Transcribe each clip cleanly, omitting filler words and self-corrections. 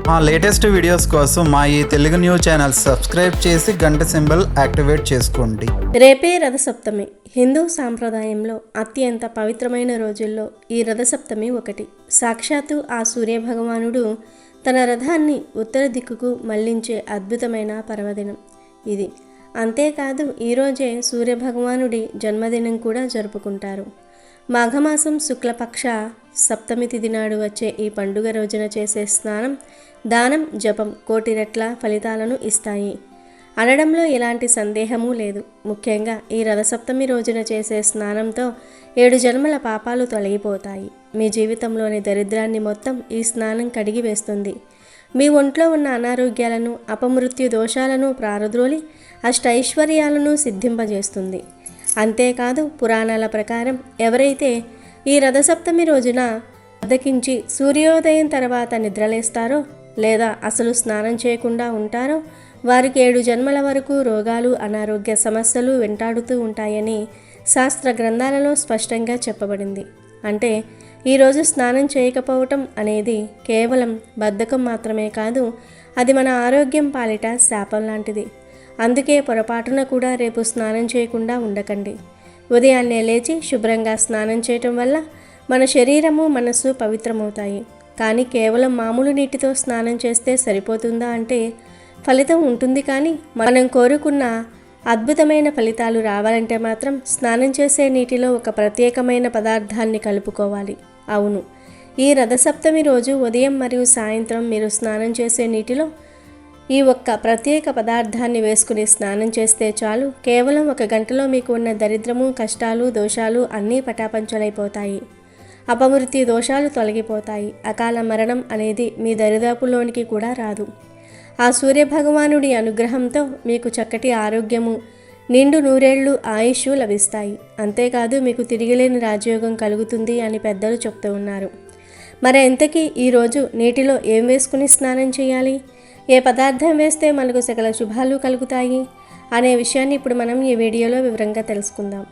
మా latest videos కోసం మా ఈ తెలుగు న్యూస్ ఛానల్ సబ్స్క్రైబ్ చేసి గంట సింబల్ యాక్టివేట్ చేసుకోండి. రేపే రథసప్తమి. హిందూ సాంప్రదాయంలో అత్యంత పవిత్రమైన రోజుల్లో ఈ రథసప్తమి ఒకటి. సాక్షాత్తు ఆ సూర్యభగవానుడు తన రథాన్ని ఉత్తర దిక్కుకు మళ్లించే అద్భుతమైన పర్వదినం ఇది. అంతేకాదు ఈరోజే సూర్యభగవానుడి జన్మదినం కూడా జరుపుకుంటారు. మాఘమాసం శుక్లపక్ష సప్తమి తిథి నాడు వచ్చే ఈ పండుగ రోజున చేసే స్నానం, దానం, జపం కోటి రెట్ల ఫలితాలను ఇస్తాయి అనడంలో ఎలాంటి సందేహమూ లేదు. ముఖ్యంగా ఈ రథసప్తమి రోజున చేసే స్నానంతో 7 జన్మల పాపాలు తొలగిపోతాయి. మీ జీవితంలోని దరిద్రాన్ని మొత్తం ఈ స్నానం కడిగి వేస్తుంది. మీ ఒంట్లో ఉన్న అనారోగ్యాలను, అపమృత్యు దోషాలను ప్రారద్రోలి అష్టైశ్వర్యాలను సిద్ధింపజేస్తుంది. అంతేకాదు పురాణాల ప్రకారం ఎవరైతే ఈ రథసప్తమి రోజున బద్దకించి సూర్యోదయం తర్వాత నిద్రలేస్తారో లేదా అసలు స్నానం చేయకుండా ఉంటారో వారికి 7 జన్మల వరకు రోగాలు, అనారోగ్య సమస్యలు వెంటాడుతూ ఉంటాయని శాస్త్ర గ్రంథాలలో స్పష్టంగా చెప్పబడింది. అంటే ఈరోజు స్నానం చేయకపోవటం అనేది కేవలం బద్ధకం మాత్రమే కాదు, అది మన ఆరోగ్యం పాలిట శాపం లాంటిది. అందుకే పొరపాటున కూడా రేపు స్నానం చేయకుండా ఉండకండి. ఉదయాన్నే లేచి శుభ్రంగా స్నానం చేయటం వల్ల మన శరీరము, మనస్సు పవిత్రమవుతాయి. కానీ కేవలం మామూలు నీటితో స్నానం చేస్తే సరిపోతుందా అంటే ఫలితం ఉంటుంది, కానీ మనం కోరుకున్న అద్భుతమైన ఫలితాలు రావాలంటే మాత్రం స్నానం చేసే నీటిలో ఒక ప్రత్యేకమైన పదార్థాన్ని కలుపుకోవాలి. అవును, ఈ రథసప్తమి రోజు ఉదయం మరియు సాయంత్రం మీరు స్నానం చేసే నీటిలో ఈ ఒక్క ప్రత్యేక పదార్థాన్ని వేసుకుని స్నానం చేస్తే చాలు. కేవలం 1 గంటలో మీకు ఉన్న దరిద్రము, కష్టాలు, దోషాలు అన్నీ పటాపంచలైపోతాయి. అపమృత్యు దోషాలు తొలగిపోతాయి. అకాల మరణం అనేది మీ దరిదాపుల్లోనికి కూడా రాదు. ఆ సూర్యభగవానుడి అనుగ్రహంతో మీకు చక్కటి ఆరోగ్యము, నిండు నూరేళ్లు ఆయుష్ లభిస్తాయి. అంతేకాదు మీకు తిరిగిలేని రాజయోగం కలుగుతుంది అని పెద్దలు చెప్తూ ఉన్నారు. మరి ఇంతకీ ఈరోజు నీటిలో ఏం వేసుకుని స్నానం చేయాలి, ఏ పదార్థం వేస్తే మనకు సకల శుభాలు కలుగుతాయి అనే విషయాన్ని ఇప్పుడు మనం ఈ వీడియోలో వివరంగా తెలుసుకుందాం.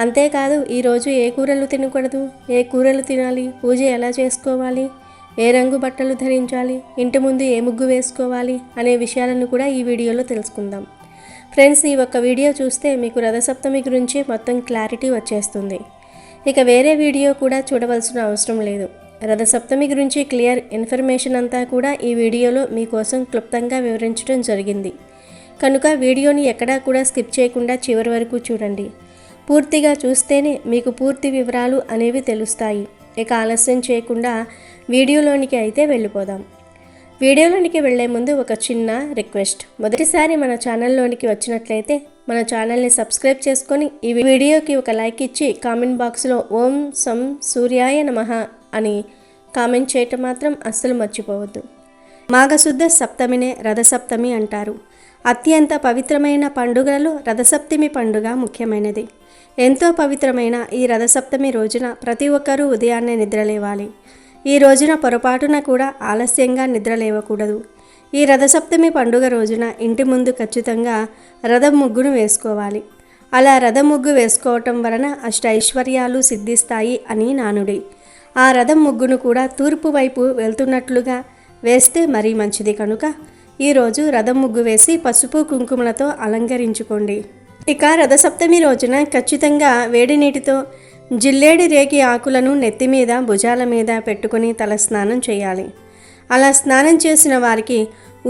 అంతేకాదు ఈరోజు ఏ కూరలు తినకూడదు, ఏ కూరలు తినాలి, పూజ ఎలా చేసుకోవాలి, ఏ రంగు బట్టలు ధరించాలి, ఇంటి ముందు ఏ ముగ్గు వేసుకోవాలి అనే విషయాలను కూడా ఈ వీడియోలో తెలుసుకుందాం. ఫ్రెండ్స్, ఈ ఒక్క వీడియో చూస్తే మీకు రథసప్తమి గురించి మొత్తం క్లారిటీ వచ్చేస్తుంది. ఇక వేరే వీడియో కూడా చూడవలసిన అవసరం లేదు. రథసప్తమి గురించి క్లియర్ ఇన్ఫర్మేషన్ అంతా కూడా ఈ వీడియోలో మీకోసం క్లుప్తంగా వివరించడం జరిగింది. కనుక వీడియోని ఎక్కడా కూడా స్కిప్ చేయకుండా చివరి వరకు చూడండి. పూర్తిగా చూస్తేనే మీకు పూర్తి వివరాలు అనేవి తెలుస్తాయి. ఇక ఆలస్యం చేయకుండా వీడియోలోనికి అయితే వెళ్ళిపోదాం. వీడియోలోనికి వెళ్లే ముందు ఒక చిన్న రిక్వెస్ట్. మొదటిసారి మన ఛానల్లోనికి వచ్చినట్లయితే మన ఛానల్ని సబ్స్క్రైబ్ చేసుకొని ఈ వీడియోకి ఒక లైక్ ఇచ్చి కామెంట్ బాక్స్లో ఓం సం సూర్యాయ నమః అని కామెంట్ చేయటం మాత్రం అస్సలు మర్చిపోవద్దు. మాఘశుద్ధ సప్తమినే రథసప్తమి అంటారు. అత్యంత పవిత్రమైన పండుగలలో రథసప్తమి పండుగ ముఖ్యమైనది. ఎంతో పవిత్రమైన ఈ రథసప్తమి రోజున ప్రతి ఒక్కరూ ఉదయాన్నే నిద్రలేవాలి. ఈ రోజున పొరపాటున కూడా ఆలస్యంగా నిద్రలేవకూడదు. ఈ రథసప్తమి పండుగ రోజున ఇంటి ముందు ఖచ్చితంగా రథం ముగ్గును వేసుకోవాలి. అలా రథం ముగ్గు వేసుకోవటం వలన అష్టైశ్వర్యాలు సిద్ధిస్తాయి అని నానుడి. ఆ రథం ముగ్గును కూడా తూర్పు వైపు వెళ్తున్నట్లుగా వేస్తే మరీ మంచిది. కనుక ఈరోజు రథం ముగ్గు వేసి పసుపు కుంకుమలతో అలంకరించుకోండి. ఇక రథసప్తమి రోజున ఖచ్చితంగా వేడి నీటితో జిల్లేడి రేగి ఆకులను నెత్తి మీద, భుజాల మీద పెట్టుకుని తల స్నానం చేయాలి. అలా స్నానం చేసిన వారికి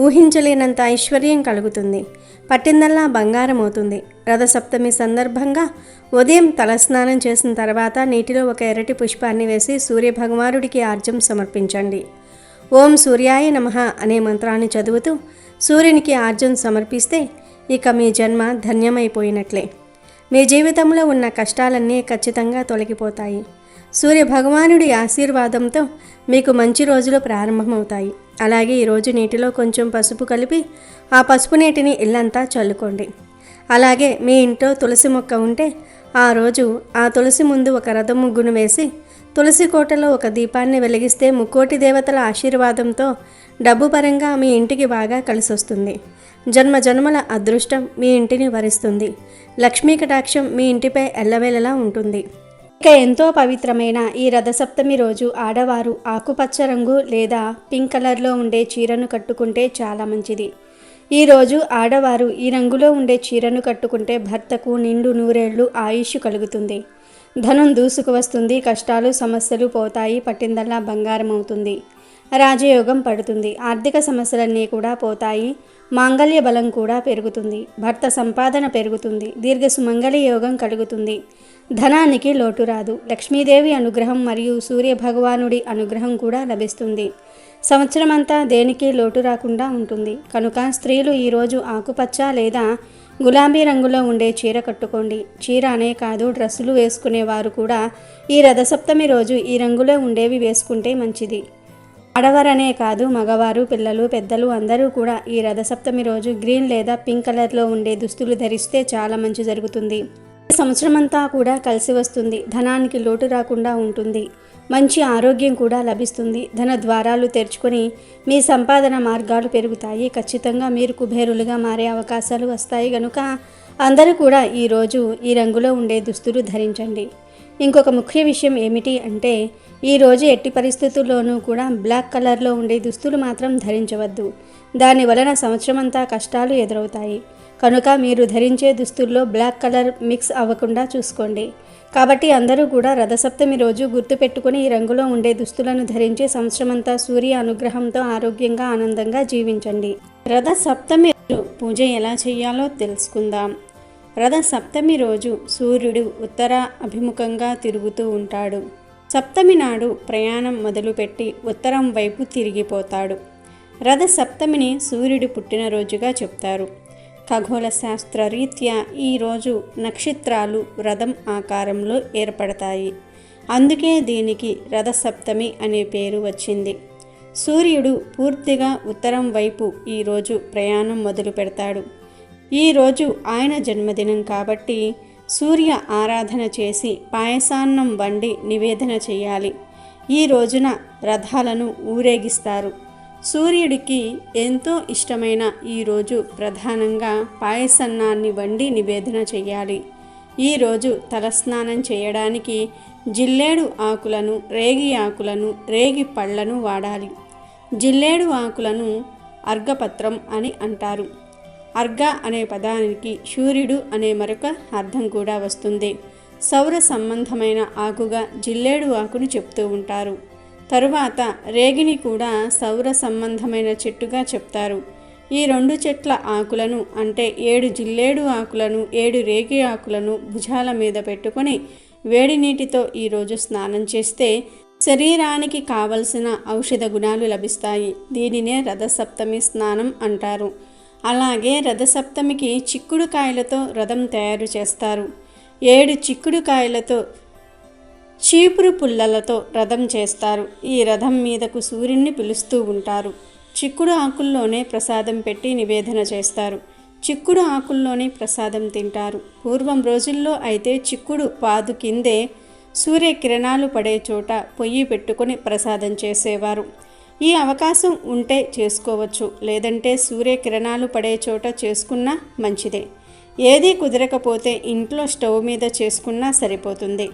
ఊహించలేనంత ఐశ్వర్యం కలుగుతుంది. పట్టిందల్లా బంగారం అవుతుంది. రథసప్తమి సందర్భంగా ఉదయం తలస్నానం చేసిన తర్వాత నీటిలో ఒక ఎర్రటి పుష్పాన్ని వేసి సూర్యభగవానుడికి ఆర్జ్యం సమర్పించండి. ఓం సూర్యాయ నమః అనే మంత్రాన్ని చదువుతూ సూర్యునికి ఆర్జ్యం సమర్పిస్తే ఇక మీ జన్మ ధన్యమైపోయినట్లే. మీ జీవితంలో ఉన్న కష్టాలన్నీ ఖచ్చితంగా తొలగిపోతాయి. సూర్యభగవానుడి ఆశీర్వాదంతో మీకు మంచి రోజులు ప్రారంభమవుతాయి. అలాగే ఈరోజు నీటిలో కొంచెం పసుపు కలిపి ఆ పసుపు నీటిని ఇల్లంతా చల్లుకోండి. అలాగే మీ ఇంట్లో తులసి మొక్క ఉంటే ఆ రోజు ఆ తులసి ముందు ఒక రథం ముగ్గును వేసి తులసి కోటలో ఒక దీపాన్ని వెలిగిస్తే ముక్కోటి దేవతల ఆశీర్వాదంతో డబ్బు పరంగా మీ ఇంటికి బాగా కలిసొస్తుంది. జన్మ జన్మల అదృష్టం మీ ఇంటిని వరిస్తుంది. లక్ష్మీ కటాక్షం మీ ఇంటిపై ఎల్లవేళలా ఉంటుంది. ఇక ఎంతో పవిత్రమైన ఈ రథసప్తమి రోజు ఆడవారు ఆకుపచ్చ రంగు లేదా పింక్ కలర్లో ఉండే చీరను కట్టుకుంటే చాలా మంచిది. ఈరోజు ఆడవారు ఈ రంగులో ఉండే చీరను కట్టుకుంటే భర్తకు నిండు నూరేళ్లు ఆయుష్ కలుగుతుంది. ధనం దూసుకు వస్తుంది, కష్టాలు సమస్యలు పోతాయి, పట్టిందల్లా బంగారం అవుతుంది. రాజయోగం పడుతుంది, ఆర్థిక సమస్యలన్నీ కూడా పోతాయి, మాంగళ్య బలం కూడా పెరుగుతుంది, భర్త సంపాదన పెరుగుతుంది, దీర్ఘ సుమంగళి యోగం కలుగుతుంది, ధనానికి లోటు రాదు, లక్ష్మీదేవి అనుగ్రహం మరియు సూర్య భగవానుడి అనుగ్రహం కూడా లభిస్తుంది. సంవత్సరమంతా దేనికి లోటు రాకుండా ఉంటుంది. కనుక స్త్రీలు ఈరోజు ఆకుపచ్చ లేదా గులాబీ రంగులో ఉండే చీర కట్టుకోండి. చీర అనే కాదు, డ్రెస్సులు వేసుకునేవారు కూడా ఈ రథసప్తమి రోజు ఈ రంగులో ఉండేవి వేసుకుంటే మంచిది. ఆడవారనే కాదు, మగవారు, పిల్లలు, పెద్దలు అందరూ కూడా ఈ రథసప్తమి రోజు గ్రీన్ లేదా పింక్ కలర్లో ఉండే దుస్తులు ధరిస్తే చాలా మంచి జరుగుతుంది. సంవత్సరమంతా కూడా కలిసి వస్తుంది, ధనానికి లోటు రాకుండా ఉంటుంది, మంచి ఆరోగ్యం కూడా లభిస్తుంది, ధన ద్వారాలు తెరుచుకొని మీ సంపాదన మార్గాలు పెరుగుతాయి. ఖచ్చితంగా మీరు కుబేరులుగా మారే అవకాశాలు వస్తాయి. కనుక అందరూ కూడా ఈరోజు ఈ రంగులో ఉండే దుస్తులు ధరించండి. ఇంకొక ముఖ్య విషయం ఏమిటి అంటే ఈరోజు ఎట్టి పరిస్థితుల్లోనూ కూడా బ్లాక్ కలర్లో ఉండే దుస్తులు మాత్రం ధరించవద్దు. దాని వలన సంవత్సరమంతా కష్టాలు ఎదురవుతాయి. కనుక మీరు ధరించే దుస్తుల్లో బ్లాక్ కలర్ మిక్స్ అవ్వకుండా చూసుకోండి. కాబట్టి అందరూ కూడా రథసప్తమి రోజు గుర్తుపెట్టుకుని ఈ రంగులో ఉండే దుస్తులను ధరించి సంవత్సరమంతా సూర్య అనుగ్రహంతో ఆరోగ్యంగా ఆనందంగా జీవించండి. రథసప్తమి పూజ ఎలా చేయాలో తెలుసుకుందాం. రథసప్తమి రోజు సూర్యుడు ఉత్తర అభిముఖంగా తిరుగుతూ ఉంటాడు. సప్తమి నాడు ప్రయాణం మొదలుపెట్టి ఉత్తరం వైపు తిరిగిపోతాడు. రథసప్తమిని సూర్యుడు పుట్టినరోజుగా చెప్తారు. ఖగోళ శాస్త్ర రీత్యా ఈరోజు నక్షత్రాలు రథం ఆకారంలో ఏర్పడతాయి. అందుకే దీనికి రథసప్తమి అనే పేరు వచ్చింది. సూర్యుడు పూర్తిగా ఉత్తరం వైపు ఈరోజు ప్రయాణం మొదలు పెడతాడు. ఈరోజు ఆయన జన్మదినం కాబట్టి సూర్య ఆరాధన చేసి పాయసాన్నం వండి నివేదన చేయాలి. ఈ రోజున రథాలను ఊరేగిస్తారు. సూర్యుడికి ఎంతో ఇష్టమైన ఈరోజు ప్రధానంగా పాయసన్నాన్ని వండి నివేదన చేయాలి. ఈరోజు తలస్నానం చేయడానికి జిల్లేడు ఆకులను, రేగి ఆకులను, రేగి పళ్లను వాడాలి. జిల్లేడు ఆకులను అర్ఘపత్రం అని అంటారు. అర్ఘ అనే పదానికి సూర్యుడు అనే మరొక అర్థం కూడా వస్తుంది. సౌర సంబంధమైన ఆకుగా జిల్లేడు ఆకును చెప్తూ ఉంటారు. తరువాత రేగిని కూడా సౌర సంబంధమైన చెట్టుగా చెప్తారు. ఈ రెండు చెట్ల ఆకులను అంటే 7 జిల్లేడు ఆకులను 7 రేగి ఆకులను భుజాల మీద పెట్టుకొని వేడి నీటితో ఈరోజు స్నానం చేస్తే శరీరానికి కావలసిన ఔషధ గుణాలు లభిస్తాయి. దీనినే రథసప్తమి స్నానం అంటారు. అలాగే రథసప్తమికి చిక్కుడుకాయలతో రథం తయారు చేస్తారు. 7 చిక్కుడుకాయలతో చీపురు పుల్లలతో రథం చేస్తారు. ఈ రథం మీదకు సూర్యుడిని పిలుస్తూ ఉంటారు. చిక్కుడు ఆకుల్లోనే ప్రసాదం పెట్టి నివేదన చేస్తారు. చిక్కుడు ఆకుల్లోనే ప్రసాదం తింటారు. పూర్వం రోజుల్లో అయితే చిక్కుడు పాదు కిందే సూర్యకిరణాలు పడే చోట పొయ్యి పెట్టుకొని ప్రసాదం చేసేవారు. ఈ అవకాశం ఉంటే చేసుకోవచ్చు, లేదంటే సూర్యకిరణాలు పడే చోట చేసుకున్నా మంచిదే. ఏదీ కుదరకపోతే ఇంట్లో స్టవ్ మీద చేసుకున్నా సరిపోతుంది.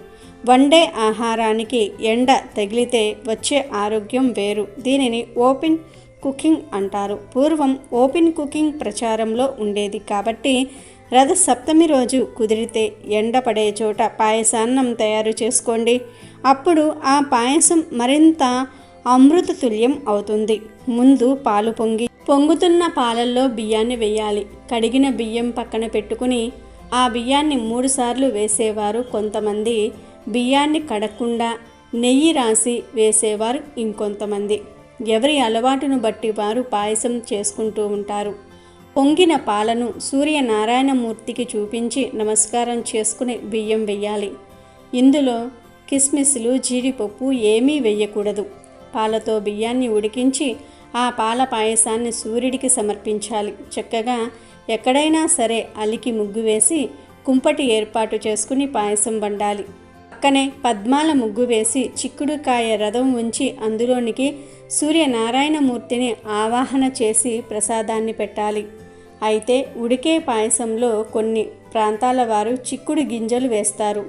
వండే ఆహారానికి ఎండ తగిలితే వచ్చే ఆరోగ్యం వేరు. దీనిని ఓపెన్ కుకింగ్ అంటారు. పూర్వం ఓపెన్ కుకింగ్ ప్రచారంలో ఉండేది కాబట్టి రథసప్తమి రోజు కుదిరితే ఎండ పడే చోట పాయసాన్నం తయారు చేసుకోండి. అప్పుడు ఆ పాయసం మరింత అమృత తుల్యం అవుతుంది. ముందు పాలు పొంగుతున్న పాలల్లో బియ్యాన్ని వేయాలి. కడిగిన బియ్యం పక్కన పెట్టుకుని ఆ బియ్యాన్ని 3 సార్లు వేసేవారు కొంతమంది. బియ్యాన్ని కడకుండా నెయ్యి రాసి వేసేవారు ఇంకొంతమంది. ఎవరి అలవాటును బట్టి వారు పాయసం చేసుకుంటూ ఉంటారు. పొంగిన పాలను సూర్యనారాయణమూర్తికి చూపించి నమస్కారం చేసుకుని బియ్యం వెయ్యాలి. ఇందులో కిస్మిస్లు, జీడిపప్పు ఏమీ వెయ్యకూడదు. పాలతో బియ్యాన్ని ఉడికించి ఆ పాల పాయసాన్ని సూర్యుడికి సమర్పించాలి. చక్కగా ఎక్కడైనా సరే అలికి ముగ్గు వేసి కుంపటి ఏర్పాటు చేసుకుని పాయసం వండాలి. పక్కనే పద్మాల ముగ్గు వేసి చిక్కుడుకాయ రథం ఉంచి అందులోనికి సూర్యనారాయణమూర్తిని ఆవాహన చేసి ప్రసాదాన్ని పెట్టాలి. అయితే ఉడికే పాయసంలో కొన్ని ప్రాంతాల వారు చిక్కుడు గింజలు వేస్తారు.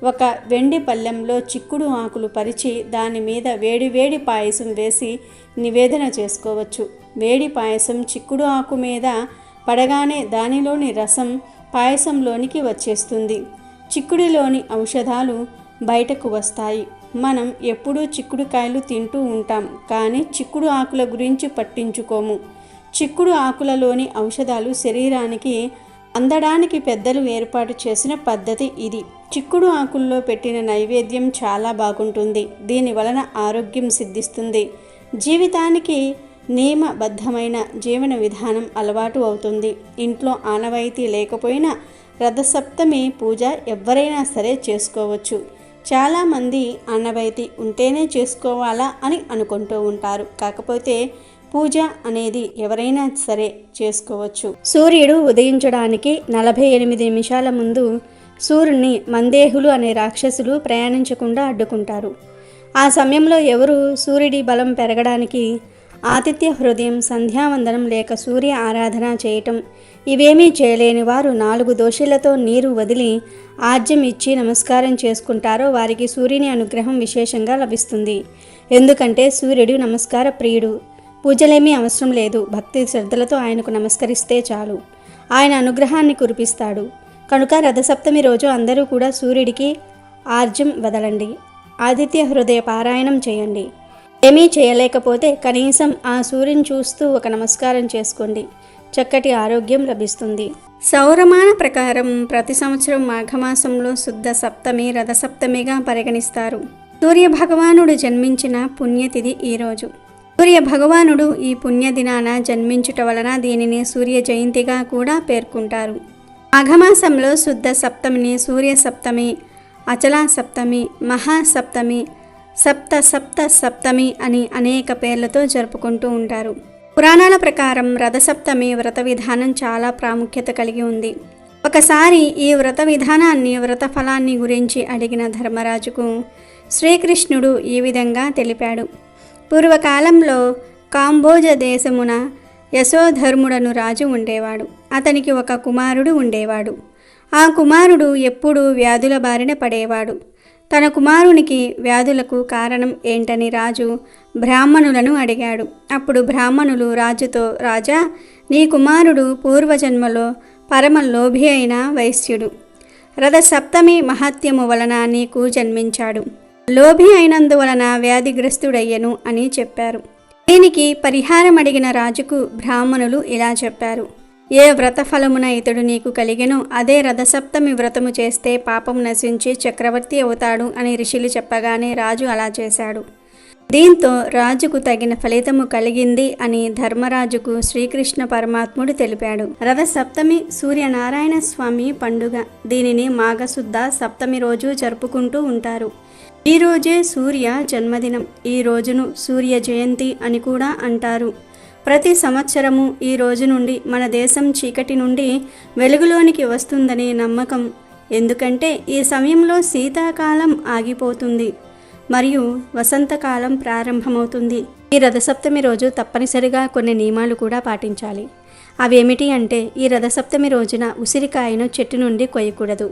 ఒక వెండి పళ్ళెంలో చిక్కుడు ఆకులు పరిచి దాని మీద వేడివేడి పాయసం వేసి నివేదన చేసుకోవచ్చు. వేడి పాయసం చిక్కుడు ఆకు మీద పడగానే దానిలోని రసం పాయసంలోనికి వచ్చేస్తుంది. చిక్కుడులోని ఔషధాలు బయటకు వస్తాయి. మనం ఎప్పుడూ చిక్కుడుకాయలు తింటూ ఉంటాం, కానీ చిక్కుడు ఆకుల గురించి పట్టించుకోము. చిక్కుడు ఆకులలోని ఔషధాలు శరీరానికి అందడానికి పెద్దలు ఏర్పాటు చేసిన పద్ధతి ఇది. చిక్కుడు ఆకుల్లో పెట్టిన నైవేద్యం చాలా బాగుంటుంది. దీని వలన ఆరోగ్యం సిద్ధిస్తుంది. జీవితానికి నియమబద్ధమైన జీవన విధానం అలవాటు అవుతుంది. ఇంట్లో ఆనవాయితీ లేకపోయినా రథసప్తమి పూజ ఎవరైనా సరే చేసుకోవచ్చు. చాలామంది ఆనవాయితీ ఉంటేనే చేసుకోవాలా అని అనుకుంటూ ఉంటారు. కాకపోతే పూజ అనేది ఎవరైనా సరే చేసుకోవచ్చు. సూర్యుడు ఉదయించడానికి 48 నిమిషాల ముందు సూర్యుని మందేహులు అనే రాక్షసులు ప్రయాణించకుండా అడ్డుకుంటారు. ఆ సమయంలో ఎవరు సూర్యుడి బలం పెరగడానికి ఆతిథ్య హృదయం, సంధ్యావందనం లేక సూర్య ఆరాధన చేయటం ఇవేమీ చేయలేని వారు 4 దోషులతో నీరు వదిలి ఆజ్యం ఇచ్చి నమస్కారం చేసుకుంటారో వారికి సూర్యుని అనుగ్రహం విశేషంగా లభిస్తుంది. ఎందుకంటే సూర్యుడు నమస్కార ప్రియుడు. పూజలేమీ అవసరం లేదు. భక్తి శ్రద్ధలతో ఆయనకు నమస్కరిస్తే చాలు, ఆయన అనుగ్రహాన్ని కురిపిస్తాడు. కనుక రథసప్తమి రోజు అందరూ కూడా సూర్యుడికి ఆర్జ్యం వదలండి. ఆదిత్య హృదయ పారాయణం చేయండి. ఏమీ చేయలేకపోతే కనీసం ఆ సూర్యుని చూస్తూ ఒక నమస్కారం చేసుకోండి. చక్కటి ఆరోగ్యం లభిస్తుంది. సౌరమాన ప్రకారం ప్రతి సంవత్సరం మాఘమాసంలో శుద్ధ సప్తమి రథసప్తమిగా పరిగణిస్తారు. సూర్య భగవానుడు జన్మించిన పుణ్యతిథి ఈరోజు. సూర్య భగవానుడు ఈ పుణ్యదినాన జన్మించుట వలన దీనిని సూర్య జయంతిగా కూడా పేర్కొంటారు. మాఘమాసంలో శుద్ధ సప్తమిని సూర్య సప్తమి, అచలా సప్తమి, మహాసప్తమి, సప్తమి అని అనేక పేర్లతో జరుపుకుంటూ ఉంటారు. పురాణాల ప్రకారం రథసప్తమి వ్రత విధానం చాలా ప్రాముఖ్యత కలిగి ఉంది. ఒకసారి ఈ వ్రత విధానాన్ని, వ్రత ఫలాన్ని గురించి అడిగిన ధర్మరాజుకు శ్రీకృష్ణుడు ఈ విధంగా తెలిపాడు. పూర్వకాలంలో కాంబోజ దేశమున యశోధర్ముడను రాజు ఉండేవాడు. అతనికి ఒక కుమారుడు ఉండేవాడు. ఆ కుమారుడు ఎప్పుడూ వ్యాధుల బారిన పడేవాడు. తన కుమారునికి వ్యాధులకు కారణం ఏంటని రాజు బ్రాహ్మణులను అడిగాడు. అప్పుడు బ్రాహ్మణులు రాజుతో, రాజా, నీ కుమారుడు పూర్వజన్మలో పరమ లోభి అయిన వైశ్యుడు. రథసప్తమి మహత్యము వలన నీకు జన్మించాడు. లోభి అయినందువలన వ్యాధిగ్రస్తుడయ్యను అని చెప్పారు. దీనికి పరిహారం అడిగిన రాజుకు బ్రాహ్మణులు ఇలా చెప్పారు. ఏ వ్రత ఫలమున ఇతడు నీకు కలిగెనో అదే రథసప్తమి వ్రతము చేస్తే పాపం నశించి చక్రవర్తి అవుతాడు అని ఋషులు చెప్పగానే రాజు అలా చేశాడు. దీంతో రాజుకు తగిన ఫలితము కలిగింది అని ధర్మరాజుకు శ్రీకృష్ణ పరమాత్ముడు తెలిపాడు. రథసప్తమి సూర్యనారాయణ స్వామి పండుగ. దీనిని మాఘశుద్ధ సప్తమి రోజు జరుపుకుంటూ ఉంటారు. ఈ రోజే సూర్య జన్మదినం. ఈ రోజును సూర్య జయంతి అని కూడా అంటారు. ప్రతి సంవత్సరము ఈ రోజు నుండి మన దేశం చీకటి నుండి వెలుగులోనికి వస్తుందని నమ్మకం. ఎందుకంటే ఈ సమయంలో శీతాకాలం ఆగిపోతుంది మరియు వసంతకాలం ప్రారంభమవుతుంది. ఈ రథసప్తమి రోజు తప్పనిసరిగా కొన్ని నియమాలు కూడా పాటించాలి. అవేమిటి అంటే, ఈ రథసప్తమి రోజున ఉసిరికాయను చెట్టు నుండి కొయ్యకూడదు.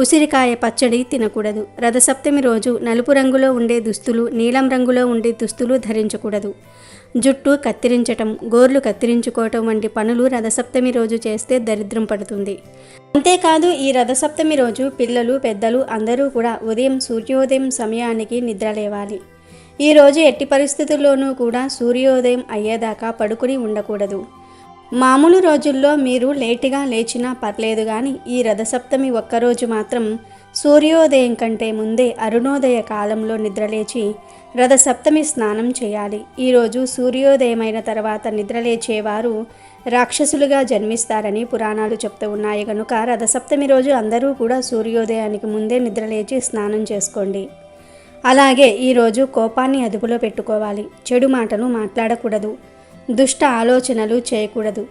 ఉసిరికాయ పచ్చడి తినకూడదు. రథసప్తమి రోజు నలుపు రంగులో ఉండే దుస్తులు, నీలం రంగులో ఉండే దుస్తులు ధరించకూడదు. జుట్టు కత్తిరించటం, గోర్లు కత్తిరించుకోవటం వంటి పనులు రథసప్తమి రోజు చేస్తే దరిద్రం పడుతుంది. అంతేకాదు ఈ రథసప్తమి రోజు పిల్లలు, పెద్దలు అందరూ కూడా ఉదయం సూర్యోదయం సమయానికి నిద్రలేవాలి. ఈ రోజు ఎట్టి పరిస్థితుల్లోనూ కూడా సూర్యోదయం అయ్యేదాకా పడుకుని ఉండకూడదు. మామూలు రోజుల్లో మీరు లేటుగా లేచినా పర్లేదు, కానీ ఈ రథసప్తమి ఒక్కరోజు మాత్రం సూర్యోదయం కంటే ముందే అరుణోదయ కాలంలో నిద్రలేచి రథసప్తమి స్నానం చేయాలి. ఈరోజు సూర్యోదయమైన తర్వాత నిద్రలేచేవారు రాక్షసులుగా జన్మిస్తారని పురాణాలు చెప్తూ ఉన్నాయి. కనుక రథసప్తమి రోజు అందరూ కూడా సూర్యోదయానికి ముందే నిద్రలేచి స్నానం చేసుకోండి. అలాగే ఈరోజు కోపాన్ని అదుపులో పెట్టుకోవాలి. చెడు మాటలు మాట్లాడకూడదు. దుష్ట ఆలోచనలు చేయకూడదు.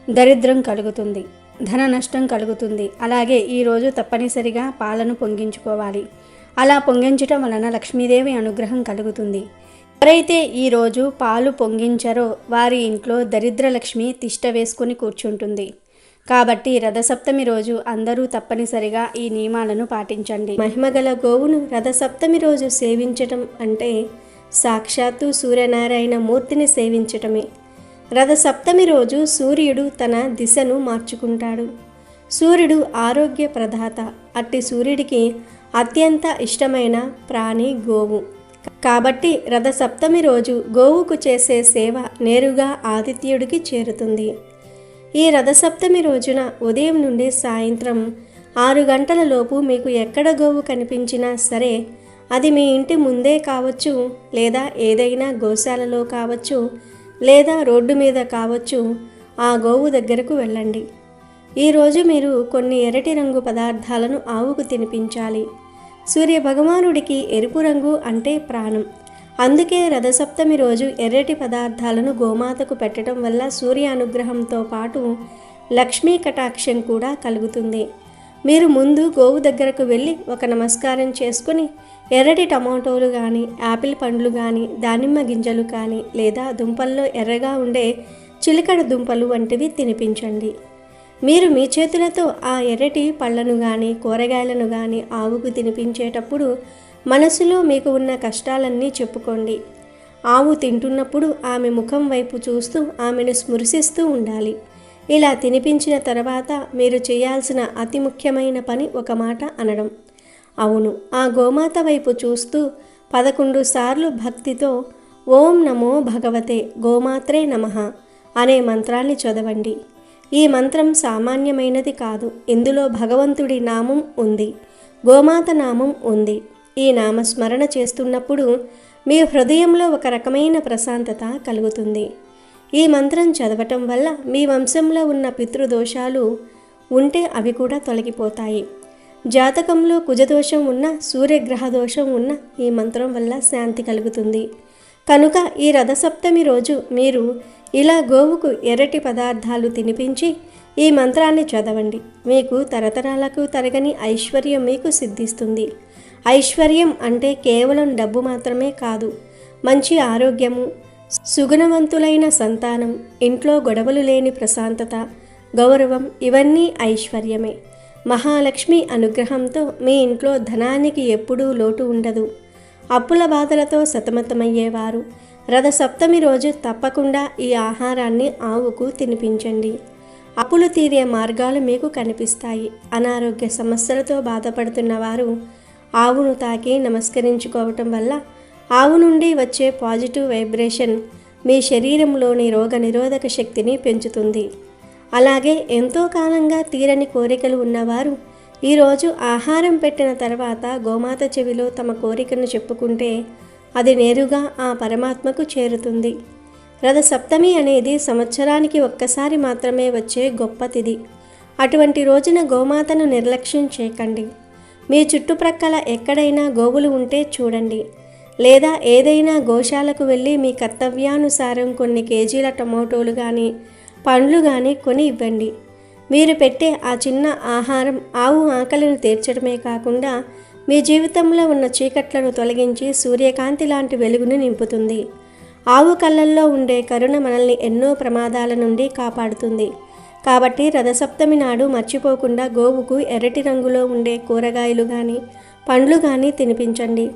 దరిద్రం కలుగుతుంది, ధన నష్టం కలుగుతుంది. అలాగే ఈరోజు తప్పనిసరిగా పాలను పొంగించుకోవాలి. అలా పొంగించటం వలన లక్ష్మీదేవి అనుగ్రహం కలుగుతుంది. ఎవరైతే ఈరోజు పాలు పొంగించారో వారి ఇంట్లో దరిద్ర లక్ష్మి తిష్ట వేసుకుని కూర్చుంటుంది. కాబట్టి రథసప్తమి రోజు అందరూ తప్పనిసరిగా ఈ నియమాలను పాటించండి. మహిమగల గోవును రథసప్తమి రోజు సేవించటం అంటే సాక్షాత్తు సూర్యనారాయణ మూర్తిని సేవించటమే. రథసప్తమి రోజు సూర్యుడు తన దిశను మార్చుకుంటాడు. సూర్యుడు ఆరోగ్య ప్రదాత. అట్టి సూర్యుడికి అత్యంత ఇష్టమైన ప్రాణి గోవు. కాబట్టి రథసప్తమి రోజు గోవుకు చేసే సేవ నేరుగా ఆదిత్యుడికి చేరుతుంది. ఈ రథసప్తమి రోజున ఉదయం నుండి సాయంత్రం 6 గంటల లోపు మీకు ఎక్కడ గోవు కనిపించినా సరే, అది మీ ఇంటి ముందే కావచ్చు, లేదా ఏదైనా గోశాలలో కావచ్చు, లేదా రోడ్డు మీద కావచ్చు, ఆ గోవు దగ్గరకు వెళ్ళండి. ఈరోజు మీరు కొన్ని ఎర్రటి రంగు పదార్థాలను ఆవుకు తినిపించాలి. సూర్య భగవానుడికి ఎరుపు రంగు అంటే ప్రాణం. అందుకే రథసప్తమి రోజు ఎర్రటి పదార్థాలను గోమాతకు పెట్టడం వల్ల సూర్య అనుగ్రహంతో పాటు లక్ష్మీ కటాక్షం కూడా కలుగుతుంది. మీరు ముందు గోవు దగ్గరకు వెళ్ళి ఒక నమస్కారం చేసుకుని ఎర్రటి టమాటోలు కానీ, యాపిల్ పండ్లు కానీ, దానిమ్మ గింజలు కానీ, లేదా దుంపల్లో ఎర్రగా ఉండే చిలకడ దుంపలు వంటివి తినిపించండి. మీరు మీ చేతులతో ఆ ఎర్రటి పళ్ళను కానీ, కూరగాయలను కానీ ఆవుకు తినిపించేటప్పుడు మనసులో మీకు ఉన్న కష్టాలన్నీ చెప్పుకోండి. ఆవు తింటున్నప్పుడు ఆమె ముఖం వైపు చూస్తూ ఆమెను స్మృశిస్తూ ఉండాలి. ఇలా తినిపించిన తర్వాత మీరు చేయాల్సిన అతి ముఖ్యమైన పని ఒక మాట అనడం. అవును, ఆ గోమాత వైపు చూస్తూ 11 సార్లు భక్తితో ఓం నమో భగవతే గోమాత్రే నమః అనే మంత్రాన్ని చదవండి. ఈ మంత్రం సామాన్యమైనది కాదు. ఇందులో భగవంతుడి నామం ఉంది, గోమాత నామం ఉంది. ఈ నామస్మరణ చేస్తున్నప్పుడు మీ హృదయంలో ఒక రకమైన ప్రశాంతత కలుగుతుంది. ఈ మంత్రం చదవటం వల్ల మీ వంశంలో ఉన్న పితృదోషాలు ఉంటే అవి కూడా తొలగిపోతాయి. జాతకంలో కుజదోషం ఉన్న, సూర్యగ్రహ దోషం ఉన్న ఈ మంత్రం వల్ల శాంతి కలుగుతుంది. కనుక ఈ రథసప్తమి రోజు మీరు ఇలా గోవుకు ఎర్రటి పదార్థాలు తినిపించి ఈ మంత్రాన్ని చదవండి. మీకు తరతరాలకు తరగని ఐశ్వర్యం మీకు సిద్ధిస్తుంది. ఐశ్వర్యం అంటే కేవలం డబ్బు మాత్రమే కాదు, మంచి ఆరోగ్యము, సుగుణవంతులైన సంతానం, ఇంట్లో గొడవలు లేని ప్రశాంతత, గౌరవం ఇవన్నీ ఐశ్వర్యమే. మహాలక్ష్మి అనుగ్రహంతో మీ ఇంట్లో ధనానికి ఎప్పుడూ లోటు ఉండదు. అప్పుల బాధలతో సతమతమయ్యేవారు రథసప్తమి రోజు తప్పకుండా ఈ ఆహారాన్ని ఆవుకు తినిపించండి. అప్పులు తీరే మార్గాలు మీకు కనిపిస్తాయి. అనారోగ్య సమస్యలతో బాధపడుతున్న వారు ఆవును తాకి నమస్కరించుకోవటం వల్ల ఆవు నుండి వచ్చే పాజిటివ్ వైబ్రేషన్ మీ శరీరంలోని రోగనిరోధక శక్తిని పెంచుతుంది. అలాగే ఎంతో కాలంగా తీరని కోరికలు ఉన్నవారు ఈరోజు ఆహారం పెట్టిన తర్వాత గోమాత చెవిలో తమ కోరికను చెప్పుకుంటే అది నేరుగా ఆ పరమాత్మకు చేరుతుంది. రథసప్తమి అనేది సంవత్సరానికి ఒక్కసారి మాత్రమే వచ్చే గొప్ప తిథి. అటువంటి రోజున గోమాతను నిర్లక్ష్యం చేయకండి. మీ చుట్టుప్రక్కల ఎక్కడైనా గోవులు ఉంటే చూడండి, లేదా ఏదైనా గోశాలకు వెళ్ళి మీ కర్తవ్యానుసారం కొన్ని కేజీల టమోటోలు కానీ, పండ్లు కానీ కొని ఇవ్వండి. మీరు పెట్టే ఆ చిన్న ఆహారం ఆవు ఆకలిని తీర్చడమే కాకుండా మీ జీవితంలో ఉన్న చీకట్లను తొలగించి సూర్యకాంతి లాంటి వెలుగును నింపుతుంది. ఆవు కళ్ళల్లో ఉండే కరుణ మనల్ని ఎన్నో ప్రమాదాల నుండి కాపాడుతుంది. కాబట్టి రథసప్తమి నాడు మర్చిపోకుండా గోవుకు ఎర్రటి రంగులో ఉండే కూరగాయలు కానీ, పండ్లు కానీ తినిపించండి.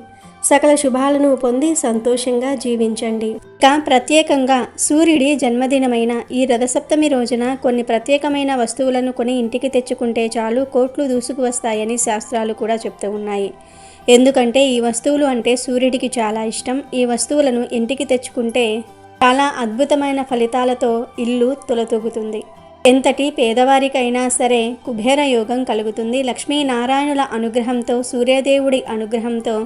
సకల శుభాలను పొంది సంతోషంగా జీవించండి. ఇంకా ప్రత్యేకంగా సూర్యుడి జన్మదినమైన ఈ రథసప్తమి రోజున కొన్ని ప్రత్యేకమైన వస్తువులను కొని ఇంటికి తెచ్చుకుంటే చాలు కోట్లు దూసుకు వస్తాయని శాస్త్రాలు కూడా చెప్తూ ఉన్నాయి. ఎందుకంటే ఈ వస్తువులు అంటే సూర్యుడికి చాలా ఇష్టం. ఈ వస్తువులను ఇంటికి తెచ్చుకుంటే చాలా అద్భుతమైన ఫలితాలతో ఇల్లు తులతూగుతుంది. ఎంతటి పేదవారికైనా సరే కుబేర యోగం కలుగుతుంది. లక్ష్మీనారాయణుల అనుగ్రహంతో, సూర్యదేవుడి అనుగ్రహంతో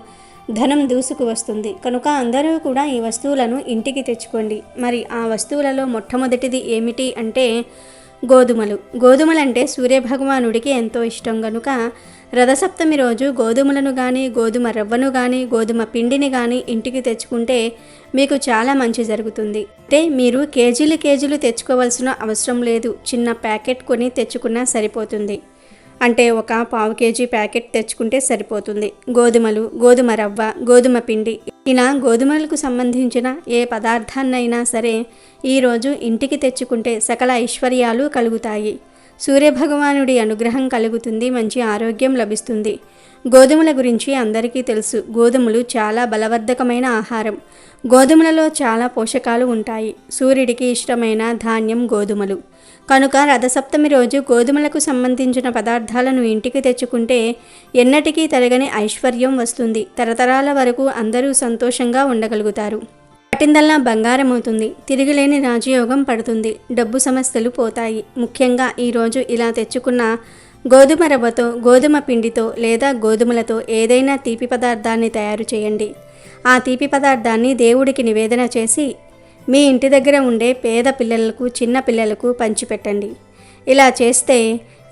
ధనం దూసుకు వస్తుంది. కనుక అందరూ కూడా ఈ వస్తువులను ఇంటికి తెచ్చుకోండి. మరి ఆ వస్తువులలో మొట్టమొదటిది ఏమిటి అంటే గోధుమలు. గోధుమలంటే సూర్యభగవానుడికి ఎంతో ఇష్టం కనుక రథసప్తమి రోజు గోధుమలను కానీ, గోధుమ రవ్వను కానీ, గోధుమ పిండిని కానీ ఇంటికి తెచ్చుకుంటే మీకు చాలా మంచి జరుగుతుంది. అంటే మీరు కేజీలు తెచ్చుకోవాల్సిన అవసరం లేదు. చిన్న ప్యాకెట్ కొని తెచ్చుకున్నా సరిపోతుంది. అంటే ఒక 1/2 కేజీ ప్యాకెట్ తెచ్చుకుంటే సరిపోతుంది. గోధుమలు, గోధుమ రవ్వ, గోధుమ పిండి ఇలా గోధుమలకు సంబంధించిన ఏ పదార్థాన్నైనా సరే ఈరోజు ఇంటికి తెచ్చుకుంటే సకల ఐశ్వర్యాలు కలుగుతాయి. సూర్యభగవానుడి అనుగ్రహం కలుగుతుంది, మంచి ఆరోగ్యం లభిస్తుంది. గోధుమల గురించి అందరికీ తెలుసు. గోధుమలు చాలా బలవర్ధకమైన ఆహారం. గోధుమలలో చాలా పోషకాలు ఉంటాయి. సూర్యుడికి ఇష్టమైన ధాన్యం గోధుమలు. కనుక రథసప్తమి రోజు గోధుమలకు సంబంధించిన పదార్థాలను ఇంటికి తెచ్చుకుంటే ఎన్నటికీ తరగని ఐశ్వర్యం వస్తుంది. తరతరాల వరకు అందరూ సంతోషంగా ఉండగలుగుతారు. పట్టిందల్లా బంగారం అవుతుంది. తిరిగిలేని రాజయోగం పడుతుంది. డబ్బు సమస్యలు పోతాయి. ముఖ్యంగా ఈరోజు ఇలా తెచ్చుకున్న గోధుమ రవ్వతో, గోధుమ పిండితో లేదా గోధుమలతో ఏదైనా తీపి పదార్థాన్ని తయారు చేయండి. ఆ తీపి పదార్థాన్ని దేవుడికి నివేదన చేసి మీ ఇంటి దగ్గర ఉండే పేద పిల్లలకు, చిన్న పిల్లలకు పంచిపెట్టండి. ఇలా చేస్తే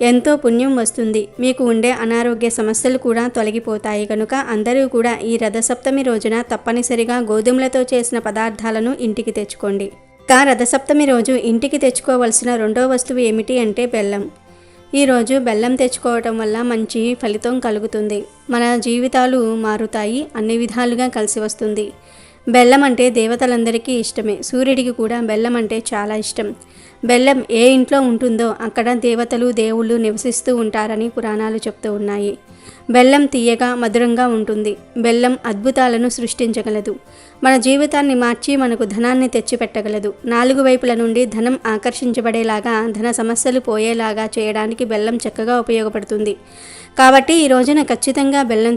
ఎంతో పుణ్యం వస్తుంది. మీకు ఉండే అనారోగ్య సమస్యలు కూడా తొలగిపోతాయి. కనుక అందరూ కూడా ఈ రథసప్తమి రోజున తప్పనిసరిగా గోధుమలతో చేసిన పదార్థాలను ఇంటికి తెచ్చుకోండి. రథసప్తమి రోజు ఇంటికి తెచ్చుకోవలసిన రెండో వస్తువు ఏమిటి అంటే బెల్లం. ఈరోజు బెల్లం తెచ్చుకోవటం వల్ల మంచి ఫలితం కలుగుతుంది. మన జీవితాలు మారుతాయి. అన్ని విధాలుగా కలిసి వస్తుంది. బెల్లం అంటే దేవతలందరికీ ఇష్టమే. సూర్యుడికి కూడా బెల్లం అంటే చాలా ఇష్టం. బెల్లం ఏ ఇంట్లో ఉంటుందో అక్కడ దేవతలు, దేవుళ్ళు నివసిస్తూ ఉంటారని పురాణాలు చెప్తూ ఉన్నాయి. బెల్లం తీయగా, మధురంగా ఉంటుంది. బెల్లం అద్భుతాలను సృష్టించగలదు. మన జీవితాన్ని మార్చి మనకు ధనాన్ని తెచ్చిపెట్టగలదు. 4 వైపుల నుండి ధనం ఆకర్షించబడేలాగా, ధన సమస్యలు పోయేలాగా చేయడానికి బెల్లం చక్కగా ఉపయోగపడుతుంది. కాబట్టి ఈ రోజున ఖచ్చితంగా బెల్లం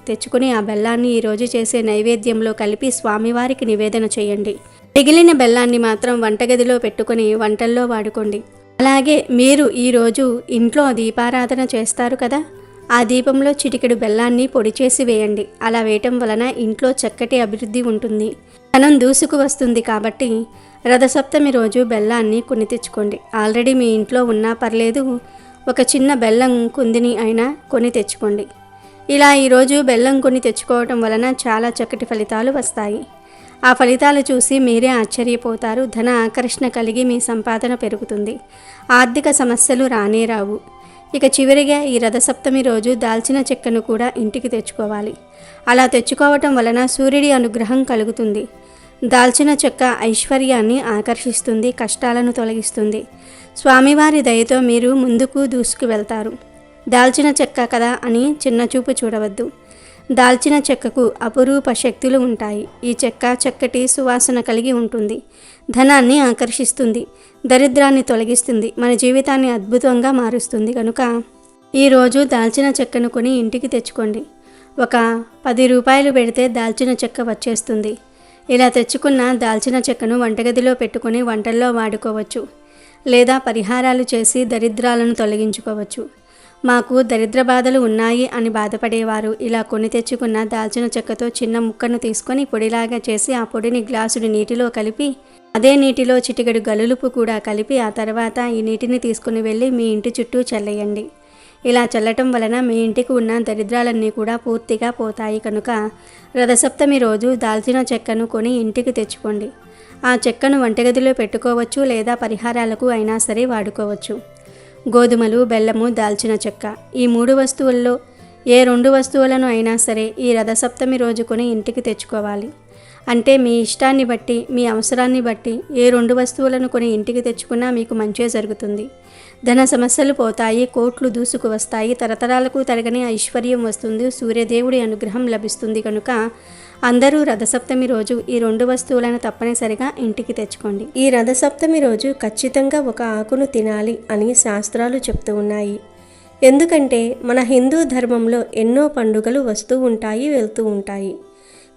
తెచ్చుకొని ఆ బెల్లాన్ని ఈరోజు చేసే నైవేద్యంలో కలిపి స్వామివారికి నివేదన చేయండి. మిగిలిన బెల్లాన్ని మాత్రం వంటగదిలో పెట్టుకొని వంటల్లో వాడుకోండి. అలాగే మీరు ఈరోజు ఇంట్లో దీపారాధన చేస్తారు కదా, ఆ దీపంలో చిటికెడు బెల్లాన్ని పొడి చేసి వేయండి. అలా వేయటం వలన ఇంట్లో చక్కటి అభివృద్ధి ఉంటుంది. ధనం దూసుకు వస్తుంది. కాబట్టి రథసప్తమి రోజు బెల్లాన్ని కొని తెచ్చుకోండి. ఆల్రెడీ మీ ఇంట్లో ఉన్నా పర్లేదు, ఒక చిన్న బెల్లం కుందిని అయినా కొని తెచ్చుకోండి. ఇలా ఈరోజు బెల్లం కొని తెచ్చుకోవటం వలన చాలా చక్కటి ఫలితాలు వస్తాయి. ఆ ఫలితాలు చూసి మీరే ఆశ్చర్యపోతారు. ధన ఆకర్షణ కలిగి మీ సంపాదన పెరుగుతుంది. ఆర్థిక సమస్యలు రానే రావు. ఇక చివరిగా ఈ రథసప్తమి రోజు దాల్చిన చెక్కను కూడా ఇంటికి తెచ్చుకోవాలి. అలా తెచ్చుకోవటం వలన సూర్యుడి అనుగ్రహం కలుగుతుంది. దాల్చిన చెక్క ఐశ్వర్యాన్ని ఆకర్షిస్తుంది, కష్టాలను తొలగిస్తుంది. స్వామివారి దయతో మీరు ముందుకు దూసుకు వెళ్తారు. దాల్చిన చెక్క కదా అని చిన్నచూపు చూడవద్దు. దాల్చిన చెక్కకు అపురూప శక్తులు ఉంటాయి. ఈ చెక్క చక్కటి సువాసన కలిగి ఉంటుంది. ధనాన్ని ఆకర్షిస్తుంది, దరిద్రాన్ని తొలగిస్తుంది, మన జీవితాన్ని అద్భుతంగా మారుస్తుంది. కనుక ఈరోజు దాల్చిన చెక్కను కొని ఇంటికి తెచ్చుకోండి. ఒక 10 రూపాయలు పెడితే దాల్చిన చెక్క వచ్చేస్తుంది. ఇలా తెచ్చుకున్న దాల్చిన చెక్కను వంటగదిలో పెట్టుకొని వంటల్లో వాడుకోవచ్చు. లేదా పరిహారాలు చేసి దరిద్రాలను తొలగించుకోవచ్చు. మాకు దరిద్ర బాధలు ఉన్నాయి అని బాధపడేవారు ఇలా కొని తెచ్చుకున్న దాల్చిన చెక్కతో చిన్న ముక్కను తీసుకొని పొడిలాగా చేసి ఆ పొడిని గ్లాసుడి నీటిలో కలిపి, అదే నీటిలో చిటికెడు గలులుపు కూడా కలిపి, ఆ తర్వాత ఈ నీటిని తీసుకుని వెళ్ళి మీ ఇంటి చుట్టూ చల్లేయండి. ఇలా చల్లటం వలన మీ ఇంటికి ఉన్న దరిద్రాలన్నీ కూడా పూర్తిగా పోతాయి. కనుక రథసప్తమి రోజు దాల్చిన చెక్కను కొని ఇంటికి తెచ్చుకోండి. ఆ చెక్కను వంటగదిలో పెట్టుకోవచ్చు లేదా పరిహారాలకు అయినా సరే వాడుకోవచ్చు. గోధుమలు, బెల్లము, దాల్చిన చెక్క ఈ 3 వస్తువుల్లో ఏ 2 వస్తువులను అయినా సరే ఈ రథసప్తమి రోజు కొని ఇంటికి తెచ్చుకోవాలి. అంటే మీ ఇష్టాన్ని బట్టి, మీ అవసరాన్ని బట్టి ఏ 2 వస్తువులను కొని ఇంటికి తెచ్చుకున్నా మీకు మంచే జరుగుతుంది. ధన సమస్యలు పోతాయి, కోట్లు దూసుకు వస్తాయి, తరతరాలకు తరగని ఐశ్వర్యం వస్తుంది, సూర్యదేవుడి అనుగ్రహం లభిస్తుంది. కనుక అందరూ రథసప్తమి రోజు ఈ 2 వస్తువులను తప్పనిసరిగా ఇంటికి తెచ్చుకోండి. ఈ రథసప్తమి రోజు ఖచ్చితంగా ఒక ఆకును తినాలి అని శాస్త్రాలు చెప్తూ ఉన్నాయి. ఎందుకంటే మన హిందూ ధర్మంలో ఎన్నో పండుగలు వస్తూ ఉంటాయి, వెళ్తూ ఉంటాయి.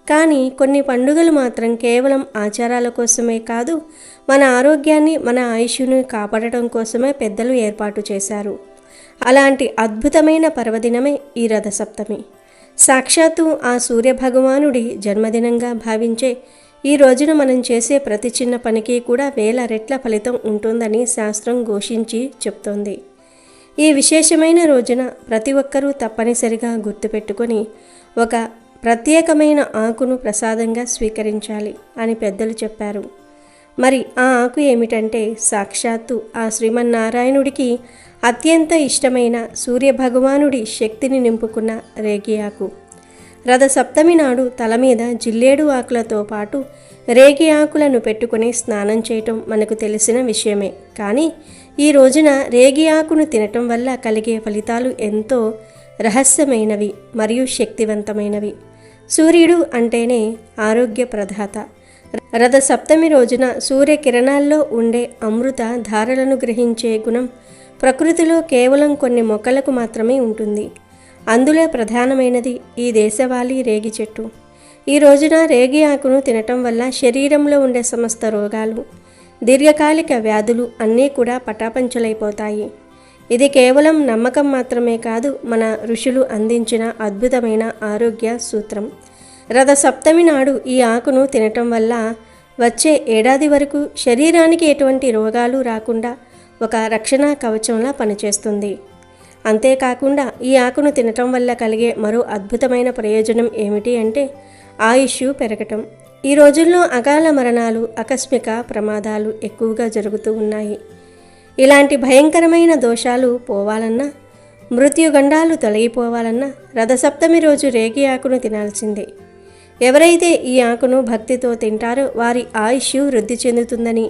కానీ కొన్ని పండుగలు మాత్రం కేవలం ఆచారాల కోసమే కాదు, మన ఆరోగ్యాన్ని, మన ఆయుష్ను కాపాడటం కోసమే పెద్దలు ఏర్పాటు చేశారు. అలాంటి అద్భుతమైన పర్వదినమే ఈ రథసప్తమి. సాక్షాత్తు ఆ సూర్యభగవానుడి జన్మదినంగా భావించే ఈ రోజున మనం చేసే ప్రతి చిన్న పనికి కూడా 1000 రెట్ల ఫలితం ఉంటుందని శాస్త్రం ఘోషించి చెప్తోంది. ఈ విశేషమైన రోజున ప్రతి ఒక్కరూ తప్పనిసరిగా గుర్తుపెట్టుకొని ఒక ప్రత్యేకమైన ఆకును ప్రసాదంగా స్వీకరించాలి అని పెద్దలు చెప్పారు. మరి ఆ ఆకు ఏమిటంటే సాక్షాత్తు ఆ శ్రీమన్నారాయణుడికి అత్యంత ఇష్టమైన సూర్యభగవానుడి శక్తిని నింపుకున్న రేగి ఆకు. రథసప్తమి నాడు తల మీద జిల్లేడు ఆకులతో పాటు రేగి ఆకులను పెట్టుకుని స్నానం చేయటం మనకు తెలిసిన విషయమే. కానీ ఈ రోజున రేగి ఆకును తినటం వల్ల కలిగే ఫలితాలు ఎంతో రహస్యమైనవి మరియు శక్తివంతమైనవి. సూర్యుడు అంటేనే ఆరోగ్య ప్రదాత. రథ సప్తమి రోజున సూర్యకిరణాల్లో ఉండే అమృత ధారలను గ్రహించే గుణం ప్రకృతిలో కేవలం కొన్ని మొక్కలకు మాత్రమే ఉంటుంది. అందులో ప్రధానమైనది ఈ దేశవాళీ రేగి చెట్టు. ఈ రోజున రేగి ఆకును తినటం వల్ల శరీరంలో ఉండే సమస్త రోగాలు, దీర్ఘకాలిక వ్యాధులు అన్నీ కూడా పటాపంచలైపోతాయి. ఇది కేవలం నమ్మకం మాత్రమే కాదు, మన ఋషులు అందించిన అద్భుతమైన ఆరోగ్య సూత్రం. రథ సప్తమి నాడు ఈ ఆకును తినటం వల్ల వచ్చే ఏడాది వరకు శరీరానికి ఎటువంటి రోగాలు రాకుండా ఒక రక్షణ కవచంలా పనిచేస్తుంది. అంతేకాకుండా ఈ ఆకును తినటం వల్ల కలిగే మరో అద్భుతమైన ప్రయోజనం ఏమిటి అంటే ఆయుష్ పెరగటం. ఈ రోజుల్లో అకాల మరణాలు, ఆకస్మిక ప్రమాదాలు ఎక్కువగా జరుగుతూ ఉన్నాయి. ఇలాంటి భయంకరమైన దోషాలు పోవాలన్నా, మృత్యుగండాలు తొలగిపోవాలన్నా రథసప్తమి రోజు రేగి ఆకును తినాల్సిందే. ఎవరైతే ఈ ఆకును భక్తితో తింటారో వారి ఆయుష్ వృద్ధి చెందుతుందని,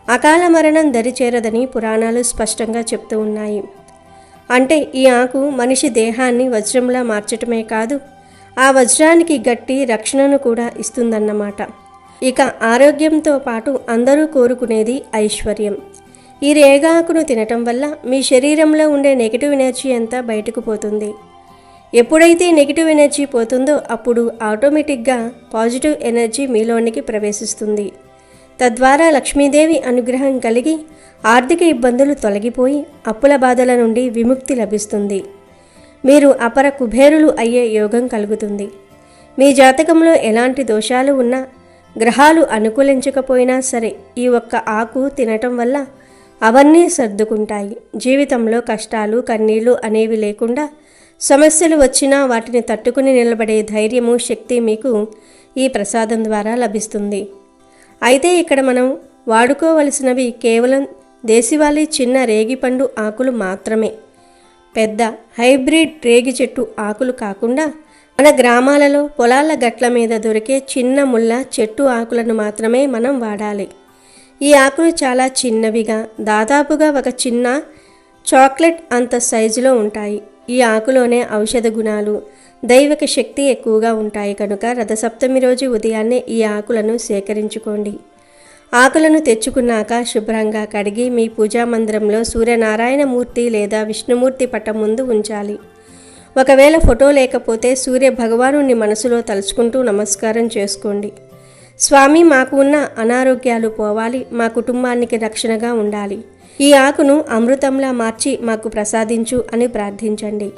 అకాల మరణం దరిచేరదని పురాణాలు స్పష్టంగా చెప్తూ ఉన్నాయి. అంటే ఈ ఆకు మనిషి దేహాన్ని వజ్రంలా మార్చటమే కాదు, ఆ వజ్రానికి గట్టి రక్షణను కూడా ఇస్తుందన్నమాట. ఇక ఆరోగ్యంతో పాటు అందరూ కోరుకునేది ఐశ్వర్యం. ఈ రేగాకును తినటం వల్ల మీ శరీరంలో ఉండే నెగిటివ్ ఎనర్జీ అంతా బయటకు పోతుంది. ఎప్పుడైతే నెగిటివ్ ఎనర్జీ పోతుందో అప్పుడు ఆటోమేటిక్గా పాజిటివ్ ఎనర్జీ మీలోనికి ప్రవేశిస్తుంది. తద్వారా లక్ష్మీదేవి అనుగ్రహం కలిగి ఆర్థిక ఇబ్బందులు తొలగిపోయి అప్పుల బాధల నుండి విముక్తి లభిస్తుంది. మీరు అపర కుబేరులు అయ్యే యోగం కలుగుతుంది. మీ జాతకంలో ఎలాంటి దోషాలు ఉన్నా, గ్రహాలు అనుకూలించకపోయినా సరే ఈ ఒక్క ఆకు తినటం వల్ల అవన్నీ సర్దుకుంటాయి. జీవితంలో కష్టాలు, కన్నీళ్లు అనేవి లేకుండా సమస్యలు వచ్చినా వాటిని తట్టుకుని నిలబడే ధైర్యము, శక్తి మీకు ఈ ప్రసాదం ద్వారా లభిస్తుంది. అయితే ఇక్కడ మనం వాడుకోవలసినవి కేవలం దేశవాళీ చిన్న రేగిపండు ఆకులు మాత్రమే. పెద్ద హైబ్రిడ్ రేగి చెట్టు ఆకులు కాకుండా మన గ్రామాలలో పొలాల గట్ల మీద దొరికే చిన్న ముళ్ళ చెట్టు ఆకులను మాత్రమే మనం వాడాలి. ఈ ఆకులు చాలా చిన్నవిగా, దాదాపుగా ఒక చిన్న చాక్లెట్ అంత సైజులో ఉంటాయి. ఈ ఆకులోనే ఔషధ గుణాలు, దైవిక శక్తి ఎక్కువగా ఉంటాయి కనుక రథసప్తమి రోజు ఉదయాన్నే ఈ ఆకులను సేకరించుకోండి. ఆకులను తెచ్చుకున్నాక శుభ్రంగా కడిగి మీ పూజా మందిరంలో సూర్యనారాయణ మూర్తి లేదా విష్ణుమూర్తి పటం ముందు ఉంచాలి. ఒకవేళ ఫోటో లేకపోతే సూర్య భగవానుని మనసులో తలుచుకుంటూ నమస్కారం చేసుకోండి. స్వామి, మాకు ఉన్న అనారోగ్యాలు పోవాలి, మా కుటుంబానికి రక్షణగా ఉండాలి. ఈ ఆకును అమృతంలా మార్చి మాకు ప్రసాదించు అని ప్రార్థించండి.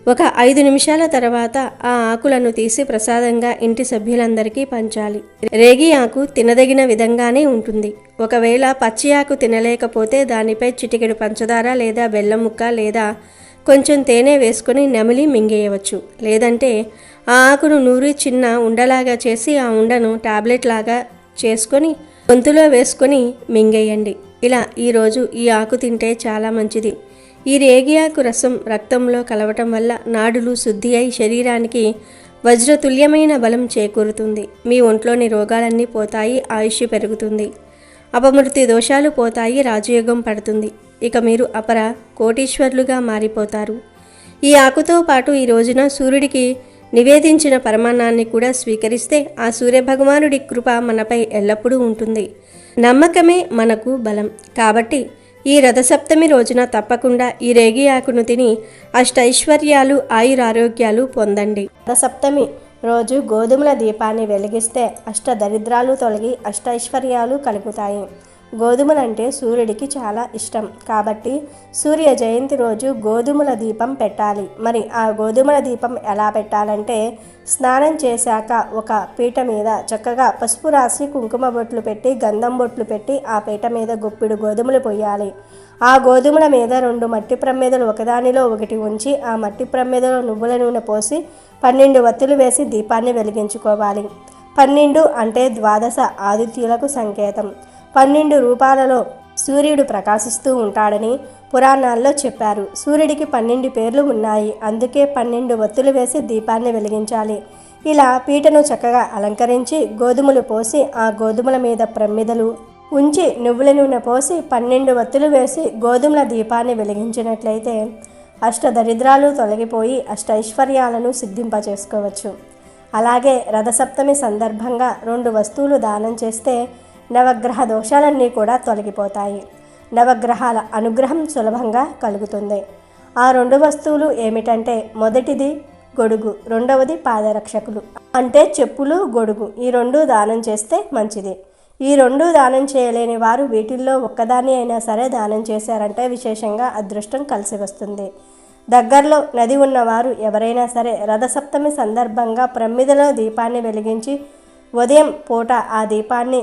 ఒక 5 నిమిషాల తర్వాత ఆ ఆకులను తీసి ప్రసాదంగా ఇంటి సభ్యులందరికీ పంచాలి. రేగి ఆకు తినదగిన విధంగానే ఉంటుంది. ఒకవేళ పచ్చి ఆకు తినలేకపోతే దానిపై చిటికెడు పంచదార లేదా బెల్లం ముక్క లేదా కొంచెం తేనె వేసుకొని నమిలి మింగేయవచ్చు. లేదంటే ఆ ఆకును నూరి చిన్న ఉండలాగా చేసి ఆ ఉండను టాబ్లెట్ లాగా చేసుకొని గొంతులో వేసుకొని మింగేయండి. ఇలా ఈరోజు ఈ ఆకు తింటే చాలా మంచిది. ఈ రేగి ఆకు రసం రక్తంలో కలవటం వల్ల నాడులు శుద్ధి అయి శరీరానికి వజ్రతుల్యమైన బలం చేకూరుతుంది. మీ ఒంట్లోని రోగాలన్నీ పోతాయి, ఆయుష్ పెరుగుతుంది, అపమృత్యు దోషాలు పోతాయి, రాజయోగం పడుతుంది. ఇక మీరు అపర కోటీశ్వర్లుగా మారిపోతారు. ఈ ఆకుతో పాటు ఈ రోజున సూర్యుడికి నివేదించిన పరమాన్నాన్ని కూడా స్వీకరిస్తే ఆ సూర్యభగవానుడి కృప మనపై ఎల్లప్పుడూ ఉంటుంది. నమ్మకమే మనకు బలం. కాబట్టి ఈ రథసప్తమి రోజున తప్పకుండా ఈ రేగి ఆకును తిని అష్టైశ్వర్యాలు, ఆయురారోగ్యాలు పొందండి. రథసప్తమి రోజు గోధుమల దీపాన్ని వెలిగిస్తే అష్టదరిద్రాలు తొలగి అష్టైశ్వర్యాలు కలుగుతాయి. గోధుమలంటే సూర్యుడికి చాలా ఇష్టం. కాబట్టి సూర్య జయంతి రోజు గోధుమల దీపం పెట్టాలి. మరి ఆ గోధుమల దీపం ఎలా పెట్టాలంటే, స్నానం చేశాక ఒక పీట మీద చక్కగా పసుపు రాసి కుంకుమ బొట్లు పెట్టి గంధం బొట్లు పెట్టి ఆ పీట మీద గుప్పిడు గోధుమలు పొయ్యాలి. ఆ గోధుమల మీద 2 మట్టి ప్రమిదలు ఒకదానిలో ఒకటి ఉంచి ఆ మట్టి ప్రమిదలో నువ్వుల నూనె పోసి 12 వత్తులు వేసి దీపాన్ని వెలిగించుకోవాలి. 12 అంటే ద్వాదశ ఆదిత్యులకు సంకేతం. 12 రూపాలలో సూర్యుడు ప్రకాశిస్తూ ఉంటాడని పురాణాల్లో చెప్పారు. సూర్యుడికి 12 పేర్లు ఉన్నాయి. అందుకే 12 వత్తులు వేసి దీపాన్ని వెలిగించాలి. ఇలా పీటను చక్కగా అలంకరించి గోధుమలు పోసి ఆ గోధుమల మీద ప్రమిదలు ఉంచి నువ్వుల నూనె పోసి 12 వత్తులు వేసి గోధుమల దీపాన్ని వెలిగించినట్లయితే అష్టదరిద్రాలు తొలగిపోయి అష్టైశ్వర్యాలను సిద్ధింపచేసుకోవచ్చు. అలాగే రథసప్తమి సందర్భంగా 2 వస్తువులు దానం చేస్తే నవగ్రహ దోషాలన్నీ కూడా తొలగిపోతాయి. నవగ్రహాల అనుగ్రహం సులభంగా కలుగుతుంది. ఆ 2 వస్తువులు ఏమిటంటే, మొదటిది గొడుగు, రెండవది పాదరక్షకులు అంటే చెప్పులు, గొడుగు. ఈ 2 దానం చేస్తే మంచిది. ఈ 2 దానం చేయలేని వారు వీటిల్లో ఒక్కదాన్ని అయినా సరే దానం చేశారంటే విశేషంగా అదృష్టం కలిసి వస్తుంది. దగ్గరలో నది ఉన్నవారు ఎవరైనా సరే రథసప్తమి సందర్భంగా ప్రమిదలో దీపాన్ని వెలిగించి ఉదయం పూట ఆ దీపాన్ని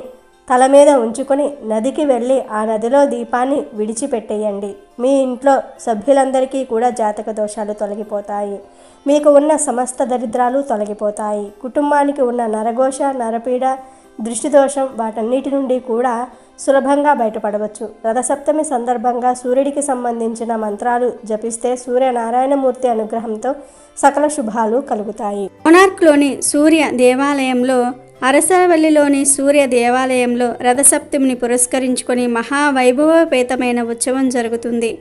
తల మీద ఉంచుకొని నదికి వెళ్ళి ఆ నదిలో దీపాన్ని విడిచిపెట్టేయండి. మీ ఇంట్లో సభ్యులందరికీ కూడా జాతక దోషాలు తొలగిపోతాయి. మీకు ఉన్న సమస్త దరిద్రాలు తొలగిపోతాయి. కుటుంబానికి ఉన్న నరఘోష, నరపీడ, దృష్టిదోషం వాటన్నిటి నుండి కూడా సులభంగా బయటపడవచ్చు. రథసప్తమి సందర్భంగా సూర్యుడికి సంబంధించిన మంత్రాలు జపిస్తే సూర్యనారాయణమూర్తి అనుగ్రహంతో సకల శుభాలు కలుగుతాయి. కోనార్క్లోని సూర్య దేవాలయంలో, అరసవల్లిలోని సూర్య దేవాలయంలో రథసప్తమిని పురస్కరించుకొని మహావైభవపేతమైన ఉత్సవం జరుగుతుంది.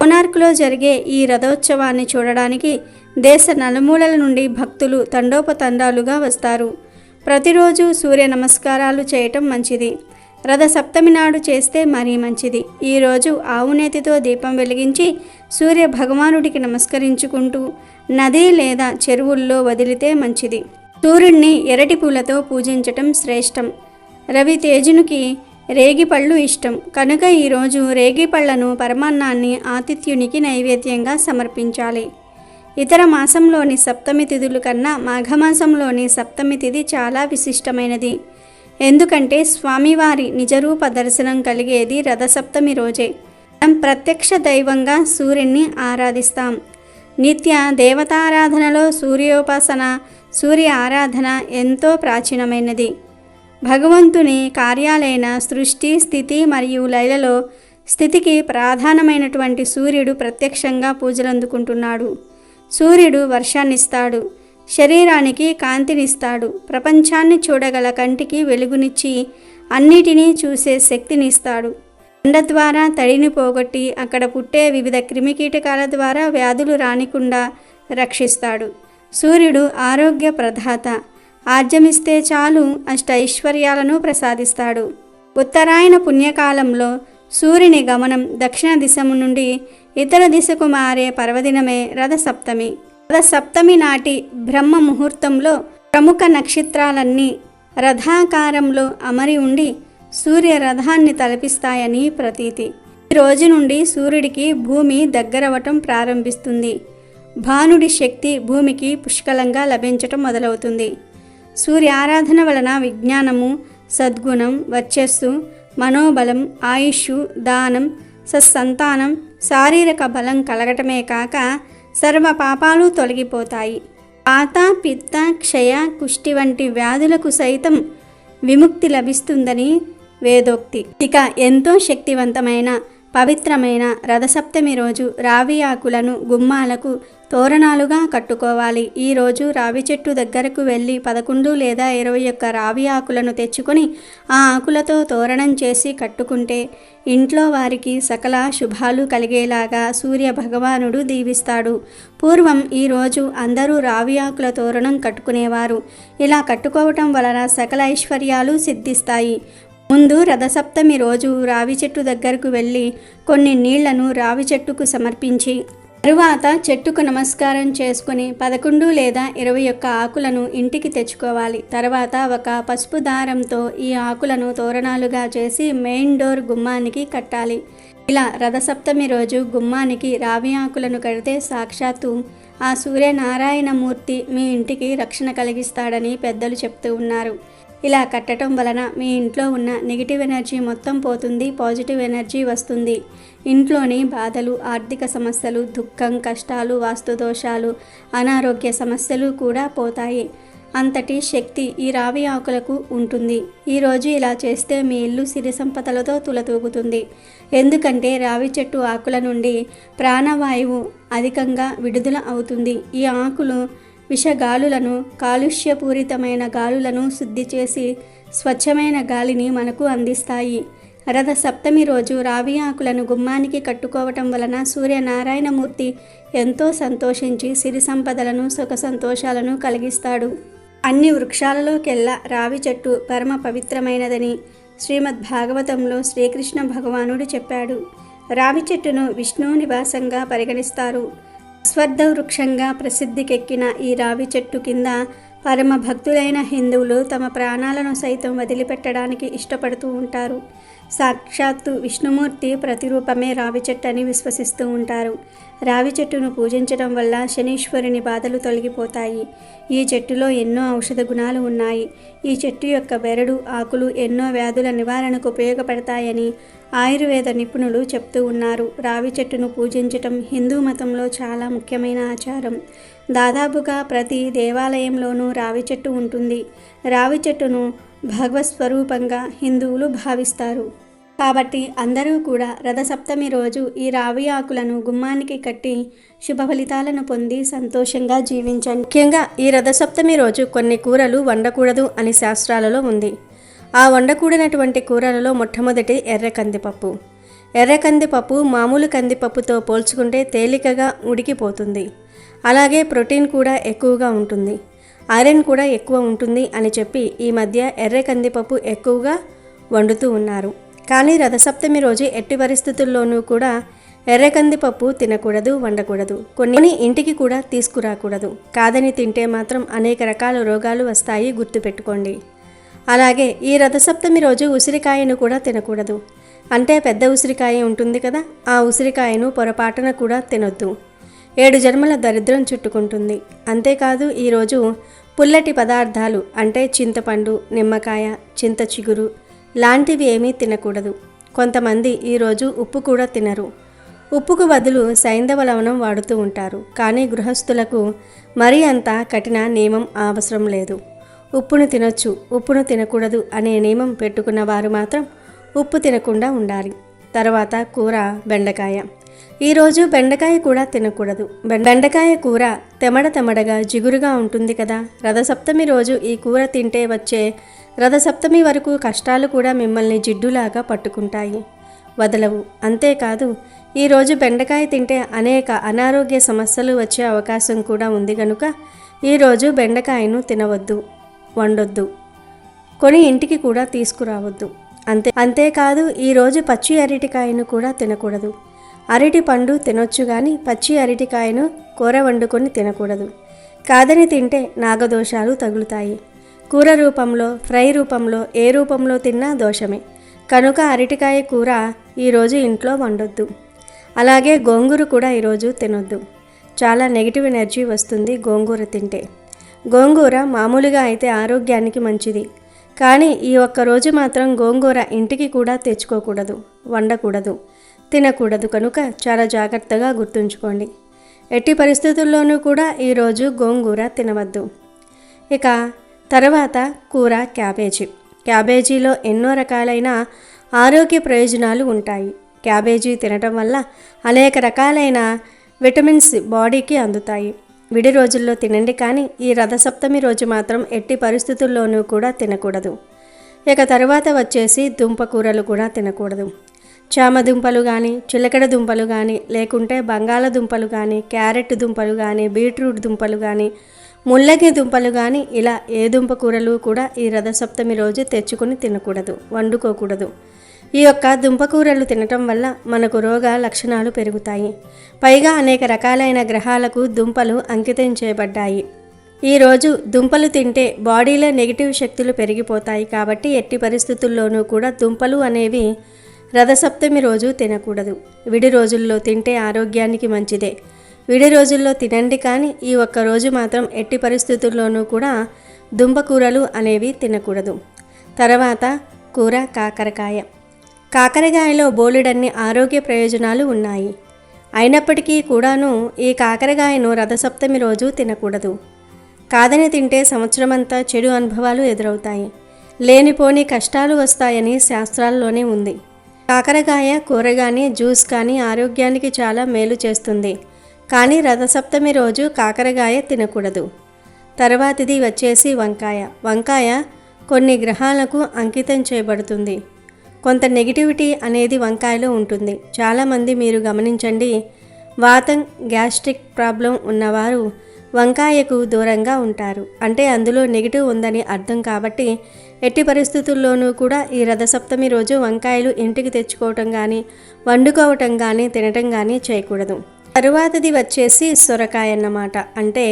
కోనార్క్లో జరిగే ఈ రథోత్సవాన్ని చూడడానికి దేశ నలుమూలల నుండి భక్తులు తండోపతండాలుగా వస్తారు. ప్రతిరోజు సూర్య నమస్కారాలు చేయటం మంచిది. రథసప్తమి నాడు చేస్తే మరీ మంచిది. ఈరోజు ఆవునేతితో దీపం వెలిగించి సూర్య భగవానుడికి నమస్కరించుకుంటూ నది లేదా చెరువుల్లో వదిలితే మంచిది. సూర్యుడిని ఎర్రటి పూలతో పూజించటం శ్రేష్టం. రవితేజునికి రేగిపళ్ళు ఇష్టం కనుక ఈరోజు రేగిపళ్లను పరమాన్నాన్ని ఆతిథ్యునికి నైవేద్యంగా సమర్పించాలి. ఇతర మాసంలోని సప్తమి తిథుల కన్నా మాఘమాసంలోని సప్తమి తిథి చాలా విశిష్టమైనది. ఎందుకంటే స్వామివారి నిజరూప దర్శనం కలిగేది రథసప్తమి రోజే. మనం ప్రత్యక్ష దైవంగా సూర్యుని ఆరాధిస్తాం. నిత్య దేవతారాధనలో సూర్యోపాసన, సూర్య ఆరాధన ఎంతో ప్రాచీనమైనది. భగవంతుని కార్యాలైన సృష్టి, స్థితి మరియు లయలలో స్థితికి ప్రధానమైనటువంటి సూర్యుడు ప్రత్యక్షంగా పూజలందుకుంటున్నాడు. సూర్యుడు వర్షాన్నిస్తాడు, శరీరానికి కాంతినిస్తాడు, ప్రపంచాన్ని చూడగల కంటికి వెలుగునిచ్చి అన్నిటినీ చూసే శక్తినిస్తాడు. ఎండ ద్వారా తడిని పోగొట్టి అక్కడ పుట్టే వివిధ క్రిమికీటకాల ద్వారా వ్యాధులు రానికుండా రక్షిస్తాడు. సూర్యుడు ఆరోగ్య ప్రదాత. ఆర్జమిస్తే చాలు అష్టైశ్వర్యాలను ప్రసాదిస్తాడు. ఉత్తరాయణ పుణ్యకాలంలో సూర్యుని గమనం దక్షిణ దిశము నుండి ఇతర దిశకు మారే పర్వదినమే రథసప్తమి. రథసప్తమి నాటి బ్రహ్మ ముహూర్తంలో ప్రముఖ నక్షత్రాలన్నీ రథాకారంలో అమరి ఉండి సూర్య రథాన్ని తలపిస్తాయని ప్రతీతి. ఈ రోజు నుండి సూర్యుడికి భూమి దగ్గరవటం ప్రారంభిస్తుంది. భానుడి శక్తి భూమికి పుష్కలంగా లభించటం మొదలవుతుంది. సూర్య ఆరాధన వలన విజ్ఞానము, సద్గుణం, వర్చస్సు, మనోబలం, ఆయుష్, దానం, సత్సంతానం, శారీరక బలం కలగటమే కాక సర్వ పాపాలు తొలగిపోతాయి. వాత, పిత్త, క్షయ, కుష్టి వంటి వ్యాధులకు సైతం విముక్తి లభిస్తుందని వేదోక్తి. ఇక ఎంతో శక్తివంతమైన పవిత్రమైన రథసప్తమి రోజు రావి ఆకులను గుమ్మాలకు తోరణాలుగా కట్టుకోవాలి. ఈరోజు రావి చెట్టు దగ్గరకు వెళ్ళి 11 లేదా 21 రావి ఆకులను తెచ్చుకొని ఆ ఆకులతో తోరణం చేసి కట్టుకుంటే ఇంట్లో వారికి సకల శుభాలు కలిగేలాగా సూర్య భగవానుడు దీవిస్తాడు. పూర్వం ఈరోజు అందరూ రావి ఆకుల తోరణం కట్టుకునేవారు. ఇలా కట్టుకోవటం వలన సకల ఐశ్వర్యాలు సిద్ధిస్తాయి. ముందు రథసప్తమి రోజు రావి చెట్టు దగ్గరకు వెళ్ళి కొన్ని నీళ్లను రావి చెట్టుకు సమర్పించి తరువాత చెట్టుకు నమస్కారం చేసుకుని 11 లేదా 21 ఆకులను ఇంటికి తెచ్చుకోవాలి. తర్వాత ఒక పసుపు దారంతో ఈ ఆకులను తోరణాలుగా చేసి మెయిన్ డోర్ గుమ్మానికి కట్టాలి. ఇలా రథసప్తమి రోజు గుమ్మానికి రావి ఆకులను కడితే సాక్షాత్తు ఆ సూర్యనారాయణమూర్తి మీ ఇంటికి రక్షణ కలిగిస్తాడని పెద్దలు చెప్తూ ఉన్నారు. ఇలా కట్టడం వలన మీ ఇంట్లో ఉన్న నెగిటివ్ ఎనర్జీ మొత్తం పోతుంది, పాజిటివ్ ఎనర్జీ వస్తుంది. ఇంట్లోని బాధలు, ఆర్థిక సమస్యలు, దుఃఖం, కష్టాలు, వాస్తుదోషాలు, అనారోగ్య సమస్యలు కూడా పోతాయి. అంతటి శక్తి ఈ రావి ఆకులకు ఉంటుంది. ఈరోజు ఇలా చేస్తే మీ ఇల్లు సిరి సంపదలతో తులతూగుతుంది. ఎందుకంటే రావి చెట్టు ఆకుల నుండి ప్రాణవాయువు అధికంగా విడుదల అవుతుంది. ఈ ఆకులు విషగాలులను, కాలుష్యపూరితమైన గాలులను శుద్ధి చేసి స్వచ్ఛమైన గాలిని మనకు అందిస్తాయి. రథ సప్తమి రోజు రావి ఆకులను గుమ్మానికి కట్టుకోవటం వలన సూర్యనారాయణమూర్తి ఎంతో సంతోషించి సిరి సంపదలను సుఖ సంతోషాలను కలిగిస్తాడు. అన్ని వృక్షాలలోకెల్లా రావి చెట్టు పరమ పవిత్రమైనదని శ్రీమద్ భాగవతంలో శ్రీకృష్ణ భగవానుడు చెప్పాడు. రావి చెట్టును విష్ణు నివాసంగా పరిగణిస్తారు. స్వర్ధ వృక్షంగా ప్రసిద్ధికెక్కిన ఈ రావి చెట్టు కింద పరమ భక్తులైన హిందువులు తమ ప్రాణాలను సైతం వదిలిపెట్టడానికి ఇష్టపడుతూ ఉంటారు. సాక్షాత్తు విష్ణుమూర్తి ప్రతిరూపమే రావి చెట్టు అని విశ్వసిస్తూ ఉంటారు. రావి చెట్టును పూజించడం వల్ల శనీశ్వరుని బాధలు తొలగిపోతాయి. ఈ చెట్టులో ఎన్నో ఔషధ గుణాలు ఉన్నాయి. ఈ చెట్టు యొక్క బెరడు ఆకులు ఎన్నో వ్యాధుల నివారణకు ఉపయోగపడతాయని ఆయుర్వేద నిపుణులు చెప్తూ ఉన్నారు. రావి చెట్టును పూజించటం హిందూ మతంలో చాలా ముఖ్యమైన ఆచారం. దాదాపుగా ప్రతి దేవాలయంలోనూ రావి చెట్టు ఉంటుంది. రావి చెట్టును భగవత్ స్వరూపంగా హిందువులు భావిస్తారు. కాబట్టి అందరూ కూడా రథసప్తమి రోజు ఈ రావి ఆకులను గుమ్మానికి కట్టి శుభ ఫలితాలను పొంది సంతోషంగా జీవించండి. ముఖ్యంగా ఈ రథసప్తమి రోజు కొన్ని కూరలు వండకూడదు అని శాస్త్రాలలో ఉంది. ఆ వండకూడనటువంటి కూరలలో మొట్టమొదటి ఎర్ర కందిపప్పు. ఎర్ర కందిపప్పు మామూలు కందిపప్పుతో పోల్చుకుంటే తేలికగా ఉడికిపోతుంది. అలాగే ప్రోటీన్ కూడా ఎక్కువగా ఉంటుంది, ఐరన్ కూడా ఎక్కువ ఉంటుంది అని చెప్పి ఈ మధ్య ఎర్ర కందిపప్పు ఎక్కువగా వండుతూ ఉన్నారు. కానీ రథసప్తమి రోజు ఎట్టి పరిస్థితుల్లోనూ కూడా ఎర్ర కందిపప్పు తినకూడదు, వండకూడదు. కొన్ని ఇంటికి కూడా తీసుకురాకూడదు. కాదని తింటే మాత్రం అనేక రకాల రోగాలు వస్తాయి, గుర్తుపెట్టుకోండి. అలాగే ఈ రథసప్తమి రోజు ఉసిరికాయను కూడా తినకూడదు. అంటే పెద్ద ఉసిరికాయ ఉంటుంది కదా, ఆ ఉసిరికాయను పొరపాటున కూడా తినొద్దు. 7 జన్మల దరిద్రం చుట్టుకుంటుంది. అంతేకాదు ఈరోజు పుల్లటి పదార్థాలు అంటే చింతపండు, నిమ్మకాయ, చింత చిగురు లాంటివి ఏమీ తినకూడదు. కొంతమంది ఈరోజు ఉప్పు కూడా తినరు. ఉప్పుకు బదులు సైంధవ లవణం వాడుతూ ఉంటారు. కానీ గృహస్థులకు మరీ అంత కఠిన నియమం అవసరం లేదు. ఉప్పును తినొచ్చు, ఉప్పును తినకూడదు అనే నియమం పెట్టుకున్న వారు మాత్రం ఉప్పు తినకుండా ఉండాలి. తర్వాత కూర బెండకాయ. ఈరోజు బెండకాయ కూడా తినకూడదు. బెండకాయ కూర తెమడగా జిగురుగా ఉంటుంది కదా. రథసప్తమి రోజు ఈ కూర తింటే వచ్చే రథసప్తమి వరకు కష్టాలు కూడా మిమ్మల్ని జిడ్డులాగా పట్టుకుంటాయి, వదలవు. అంతేకాదు ఈరోజు బెండకాయ తింటే అనేక అనారోగ్య సమస్యలు వచ్చే అవకాశం కూడా ఉంది కనుక ఈరోజు బెండకాయను తినవద్దు, వండొద్దు, కొని ఇంటికి కూడా తీసుకురావద్దు. అంతేకాదు ఈరోజు పచ్చి అరటికాయను కూడా తినకూడదు. అరటి పండు తినొచ్చు కానీ పచ్చి అరటికాయను కూర వండుకొని తినకూడదు. కాదని తింటే నాగదోషాలు తగులుతాయి. కూర రూపంలో, ఫ్రై రూపంలో, ఏ రూపంలో తిన్నా దోషమే. కనుక అరటికాయ కూర ఈరోజు ఇంట్లో వండొద్దు. అలాగే గోంగూర కూడా ఈరోజు తినొద్దు. చాలా నెగిటివ్ ఎనర్జీ వస్తుంది గోంగూర తింటే. గోంగూర మామూలుగా అయితే ఆరోగ్యానికి మంచిది. కానీ ఈ ఒక్కరోజు మాత్రం గోంగూర ఇంటికి కూడా తెచ్చుకోకూడదు, వండకూడదు, తినకూడదు. కనుక చాలా జాగ్రత్తగా గుర్తుంచుకోండి. ఎట్టి పరిస్థితుల్లోనూ కూడా ఈరోజు గోంగూర తినవద్దు. ఇక తర్వాత కూర క్యాబేజీ. క్యాబేజీలో ఎన్నో రకాలైన ఆరోగ్య ప్రయోజనాలు ఉంటాయి. క్యాబేజీ తినటం వల్ల అనేక రకాలైన విటమిన్స్ బాడీకి అందుతాయి. విడి రోజుల్లో తినండి, కానీ ఈ రథసప్తమి రోజు మాత్రం ఎట్టి పరిస్థితుల్లోనూ కూడా తినకూడదు. ఇక తర్వాత వచ్చేసి దుంప కూరలు కూడా తినకూడదు. చామదుంపలు కానీ, చిలకడ దుంపలు కానీ, లేకుంటే బంగాళదుంపలు కానీ, క్యారెట్ దుంపలు కానీ, బీట్రూట్ దుంపలు కానీ, ముల్లంగి దుంపలు కానీ, ఇలా ఏ దుంప కూరలు కూడా ఈ రథసప్తమి రోజు తెచ్చుకొని తినకూడదు, వండుకోకూడదు. ఈ యొక్క దుంపకూరలు తినటం వల్ల మనకు రోగ లక్షణాలు పెరుగుతాయి. పైగా అనేక రకాలైన గ్రహాలకు దుంపలు అంకితం చేయబడ్డాయి. ఈరోజు దుంపలు తింటే బాడీలో నెగిటివ్ శక్తులు పెరిగిపోతాయి. కాబట్టి ఎట్టి పరిస్థితుల్లోనూ కూడా దుంపలు అనేవి రథసప్తమి రోజు తినకూడదు. విడి రోజుల్లో తింటే ఆరోగ్యానికి మంచిదే. విడి రోజుల్లో తినండి, కానీ ఈ ఒక్క రోజు మాత్రం ఎట్టి పరిస్థితుల్లోనూ కూడా దుంపకూరలు అనేవి తినకూడదు. తర్వాత కూర కాకరకాయ. కాకరకాయలో బోలెడన్ని ఆరోగ్య ప్రయోజనాలు ఉన్నాయి. అయినప్పటికీ కూడాను ఈ కాకరకాయను రథసప్తమి రోజు తినకూడదు. కాదని తింటే సంవత్సరమంతా చెడు అనుభవాలు ఎదురవుతాయి, లేనిపోని కష్టాలు వస్తాయని శాస్త్రాల్లోనే ఉంది. కాకరకాయ కూర కానీ, జ్యూస్ కానీ ఆరోగ్యానికి చాలా మేలు చేస్తుంది. కానీ రథసప్తమి రోజు కాకరకాయ తినకూడదు. తర్వాతిది వచ్చేసి వంకాయ. వంకాయ కొన్ని గ్రహాలకు అంకితం చేయబడుతుంది. కొంత నెగిటివిటీ అనేది వంకాయలో ఉంటుంది. చాలామంది మీరు గమనించండి, వాతం, గ్యాస్ట్రిక్ ప్రాబ్లం ఉన్నవారు వంకాయకు దూరంగా ఉంటారు. అంటే అందులో నెగిటివ్ ఉందని అర్థం. కాబట్టి ఎట్టి పరిస్థితుల్లోనూ కూడా ఈ రథసప్తమి రోజు వంకాయలు ఇంటికి తెచ్చుకోవటం కానీ, వండుకోవటం కానీ, తినటం కానీ చేయకూడదు. తరువాతది వచ్చేసి సొరకాయ అన్నమాట. అంటే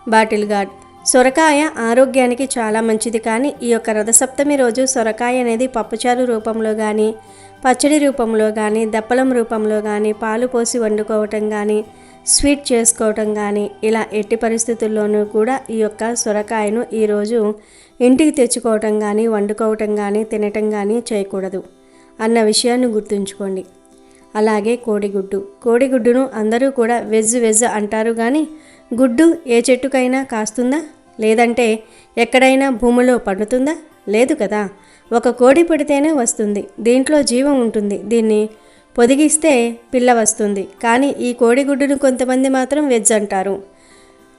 బాటిల్ గార్డ్. సొరకాయ ఆరోగ్యానికి చాలా మంచిది. కానీ ఈ యొక్క రథసప్తమి రోజు సొరకాయ అనేది పప్పుచారు రూపంలో కానీ, పచ్చడి రూపంలో కానీ, దప్పలం రూపంలో కానీ, పాలు పోసి వండుకోవటం కానీ, స్వీట్ చేసుకోవటం కానీ, ఇలా ఎట్టి పరిస్థితుల్లోనూ కూడా ఈ యొక్క సొరకాయను ఈరోజు ఇంటికి తెచ్చుకోవటం కానీ, వండుకోవటం కానీ, తినటం కానీ చేయకూడదు అన్న విషయాన్ని గుర్తుంచుకోండి. అలాగే కోడిగుడ్డును అందరూ కూడా వెజ్ అంటారు. కానీ గుడ్డు ఏ చెట్టుకైనా కాస్తుందా? లేదంటే ఎక్కడైనా భూమిలో పండుతుందా? లేదు కదా. ఒక కోడి పుడితేనే వస్తుంది. దీంట్లో జీవం ఉంటుంది. దీన్ని పొదిగిస్తే పిల్ల వస్తుంది. కానీ ఈ కోడిగుడ్డును కొంతమంది మాత్రం వెజ్ అంటారు.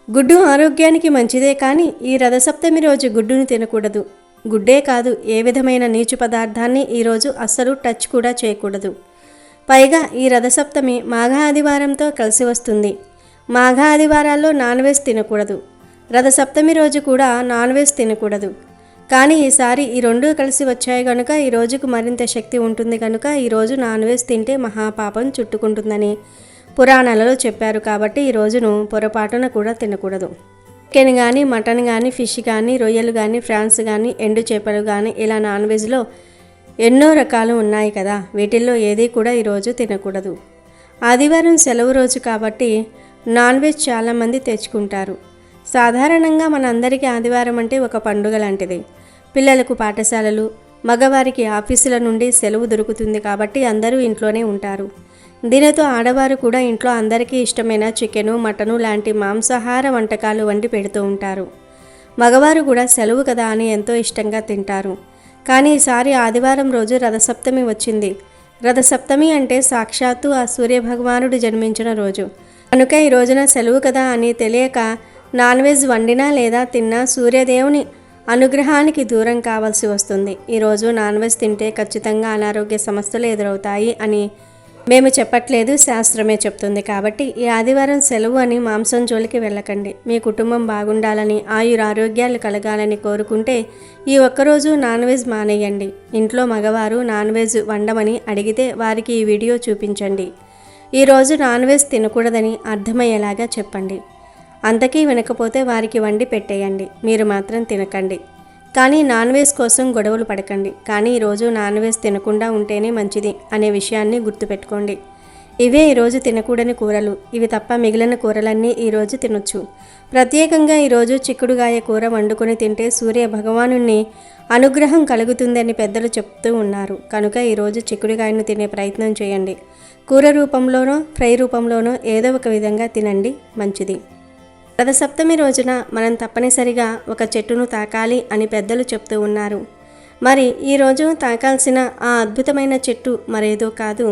గుడ్డు ఆరోగ్యానికి మంచిదే. కానీ ఈ రథసప్తమి రోజు గుడ్డును తినకూడదు. గుడ్డే కాదు, ఏ విధమైన నీచు పదార్థాన్ని ఈరోజు అస్సలు టచ్ కూడా చేయకూడదు. పైగా ఈ రథసప్తమి మాఘ ఆదివారంతో కలిసి వస్తుంది. మాఘ ఆదివారాల్లో నాన్ వెజ్ తినకూడదు. రథసప్తమి రోజు కూడా నాన్ వెజ్ తినకూడదు. కానీ ఈసారి ఈ రెండూ కలిసి వచ్చాయి కనుక ఈ రోజుకు మరింత శక్తి ఉంటుంది కనుక ఈరోజు నాన్ వెజ్ తింటే మహాపాపం చుట్టుకుంటుందని పురాణాలలో చెప్పారు. కాబట్టి ఈ రోజును పొరపాటున కూడా తినకూడదు. చికెన్ కానీ, మటన్ కానీ, ఫిష్ కానీ, రొయ్యలు కానీ, ఫ్రాన్స్ కానీ, ఎండు చేపలు కానీ, ఇలా నాన్ వెజ్లో ఎన్నో రకాలు ఉన్నాయి కదా. వీటిల్లో ఏది కూడా ఈరోజు తినకూడదు. ఆదివారం సెలవు రోజు కాబట్టి నాన్ వెజ్ చాలామంది తెచ్చుకుంటారు. సాధారణంగా మనందరికీ ఆదివారం అంటే ఒక పండుగ లాంటిది. పిల్లలకు పాఠశాలలు, మగవారికి ఆఫీసుల నుండి సెలవు దొరుకుతుంది కాబట్టి అందరూ ఇంట్లోనే ఉంటారు. దీనితో ఆడవారు కూడా ఇంట్లో అందరికీ ఇష్టమైన చికెను, మటను లాంటి మాంసాహార వంటకాలు వండి పెడుతూ ఉంటారు. మగవారు కూడా సెలవు కదా అని ఎంతో ఇష్టంగా తింటారు. కానీ ఈసారి ఆదివారం రోజు రథసప్తమి వచ్చింది. రథసప్తమి అంటే సాక్షాత్తు ఆ సూర్యభగవానుడు జన్మించిన రోజు కనుక ఈ రోజున సెలవు కదా అని తెలియక నాన్ వెజ్ వండినా లేదా తిన్నా సూర్యదేవుని అనుగ్రహానికి దూరం కావాల్సి వస్తుంది. ఈరోజు నాన్ వెజ్ తింటే ఖచ్చితంగా అనారోగ్య సమస్యలు ఎదురవుతాయి అని మేము చెప్పట్లేదు, శాస్త్రమే చెప్తుంది. కాబట్టి ఈ ఆదివారం సెలవు అని మాంసం జోలికి వెళ్ళకండి. మీ కుటుంబం బాగుండాలని, ఆయురారోగ్యాలు కలగాలని కోరుకుంటే ఈ ఒక్కరోజు నాన్ వెజ్ మానేయండి. ఇంట్లో మగవారు నాన్ వెజ్ వండమని అడిగితే వారికి ఈ వీడియో చూపించండి. ఈరోజు నాన్ వెజ్ తినకూడదని అర్థమయ్యేలాగా చెప్పండి. అంతకీ వినకపోతే వారికి వండి పెట్టేయండి. మీరు మాత్రం తినకండి. కానీ నాన్ వెజ్ కోసం గొడవలు పడకండి. కానీ ఈరోజు నాన్ వెజ్ తినకుండా ఉంటేనే మంచిది అనే విషయాన్ని గుర్తుపెట్టుకోండి. ఇవే ఈరోజు తినకూడని కూరలు. ఇవి తప్ప మిగిలిన కూరలన్నీ ఈరోజు తినొచ్చు. ప్రత్యేకంగా ఈరోజు చిక్కుడుగాయ కూర వండుకొని తింటే సూర్య భగవానుని అనుగ్రహం కలుగుతుందని పెద్దలు చెప్తూ ఉన్నారు. కనుక ఈరోజు చిక్కుడుగాయను తినే ప్రయత్నం చేయండి. కూర రూపంలోనో, ఫ్రై రూపంలోనో ఏదో ఒక విధంగా తినండి, మంచిది. రథసప్తమి రోజున మనం తప్పనిసరిగా ఒక చెట్టును తాకాలి అని పెద్దలు చెప్తూ ఉన్నారు. మరి ఈరోజు తాకాల్సిన ఆ అద్భుతమైన చెట్టు మరేదో కాదు,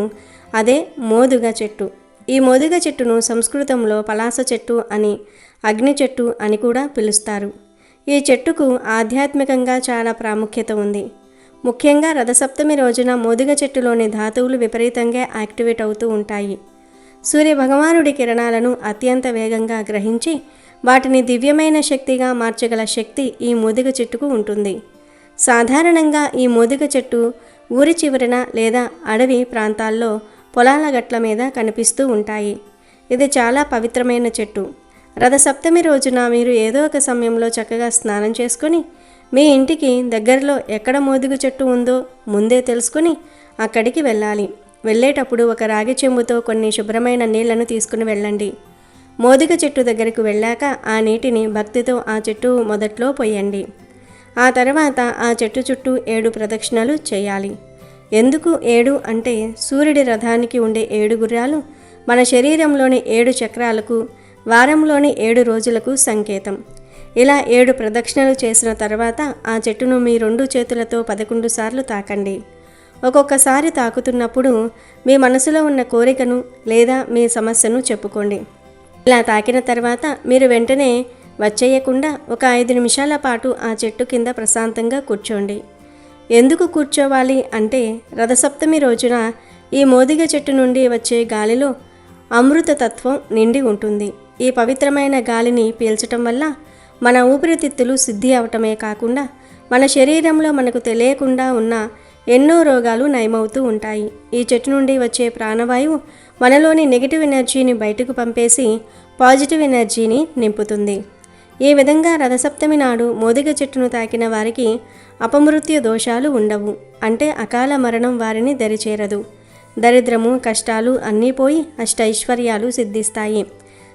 అదే మోదుగ చెట్టు. ఈ మోదుగ చెట్టును సంస్కృతంలో పలాస చెట్టు అని, అగ్ని చెట్టు అని కూడా పిలుస్తారు. ఈ చెట్టుకు ఆధ్యాత్మికంగా చాలా ప్రాముఖ్యత ఉంది. ముఖ్యంగా రథసప్తమి రోజున మోదుగ చెట్టులోని ధాతువులు విపరీతంగా యాక్టివేట్ అవుతూ ఉంటాయి. సూర్య భగవానుడి కిరణాలను అత్యంత వేగంగా గ్రహించి వాటిని దివ్యమైన శక్తిగా మార్చగల శక్తి ఈ మోదుగ చెట్టుకు ఉంటుంది. సాధారణంగా ఈ మోదుగ చెట్టు ఊరి చివరన లేదా అడవి ప్రాంతాల్లో పొలాల గట్ల మీద కనిపిస్తూ ఉంటాయి. ఇది చాలా పవిత్రమైన చెట్టు. రథసప్తమి రోజున మీరు ఏదో ఒక సమయంలో చక్కగా స్నానం చేసుకొని మీ ఇంటికి దగ్గరలో ఎక్కడ మోదుగ చెట్టు ఉందో ముందే తెలుసుకొని అక్కడికి వెళ్ళాలి. వెళ్ళేటప్పుడు ఒక రాగి చెంబుతో కొన్ని శుభ్రమైన నీళ్లను తీసుకుని వెళ్ళండి. మోదుగ చెట్టు దగ్గరకు వెళ్ళాక ఆ నీటిని భక్తితో ఆ చెట్టు మొదట్లో పోయండి. ఆ తర్వాత ఆ చెట్టు చుట్టూ 7 ప్రదక్షిణలు చేయాలి. ఎందుకు 7 అంటే సూర్యుడి రథానికి ఉండే 7 గుర్రాలు మన శరీరంలోని 7 చక్రాలకు, వారంలోని 7 రోజులకు సంకేతం. ఇలా 7 ప్రదక్షిణలు చేసిన తర్వాత ఆ చెట్టును మీ 2 చేతులతో 11 సార్లు తాకండి. ఒక్కొక్కసారి తాకుతున్నప్పుడు మీ మనసులో ఉన్న కోరికను లేదా మీ సమస్యను చెప్పుకోండి. ఇలా తాకిన తర్వాత మీరు వెంటనే వచ్చేయకుండా ఒక 5 నిమిషాల పాటు ఆ చెట్టు కింద ప్రశాంతంగా కూర్చోండి. ఎందుకు కూర్చోవాలి అంటే రథసప్తమి రోజున ఈ మోదిగ చెట్టు నుండి వచ్చే గాలిలో అమృతతత్వం నిండి ఉంటుంది. ఈ పవిత్రమైన గాలిని పీల్చటం వల్ల మన ఊపిరితిత్తులు శుద్ధి అవటమే కాకుండా మన శరీరంలో మనకు తెలియకుండా ఉన్న ఎన్నో రోగాలు నయమవుతూ ఉంటాయి. ఈ చెట్టు నుండి వచ్చే ప్రాణవాయువు మనలోని నెగిటివ్ ఎనర్జీని బయటకు పంపేసి పాజిటివ్ ఎనర్జీని నింపుతుంది. ఈ విధంగా రథసప్తమి నాడు మోదిగ చెట్టును తాకిన వారికి అపమృత్యు దోషాలు ఉండవు. అంటే అకాల మరణం వారిని దరిచేరదు. దరిద్రము కష్టాలు అన్నీ పోయి అష్టైశ్వర్యాలు సిద్ధిస్తాయి.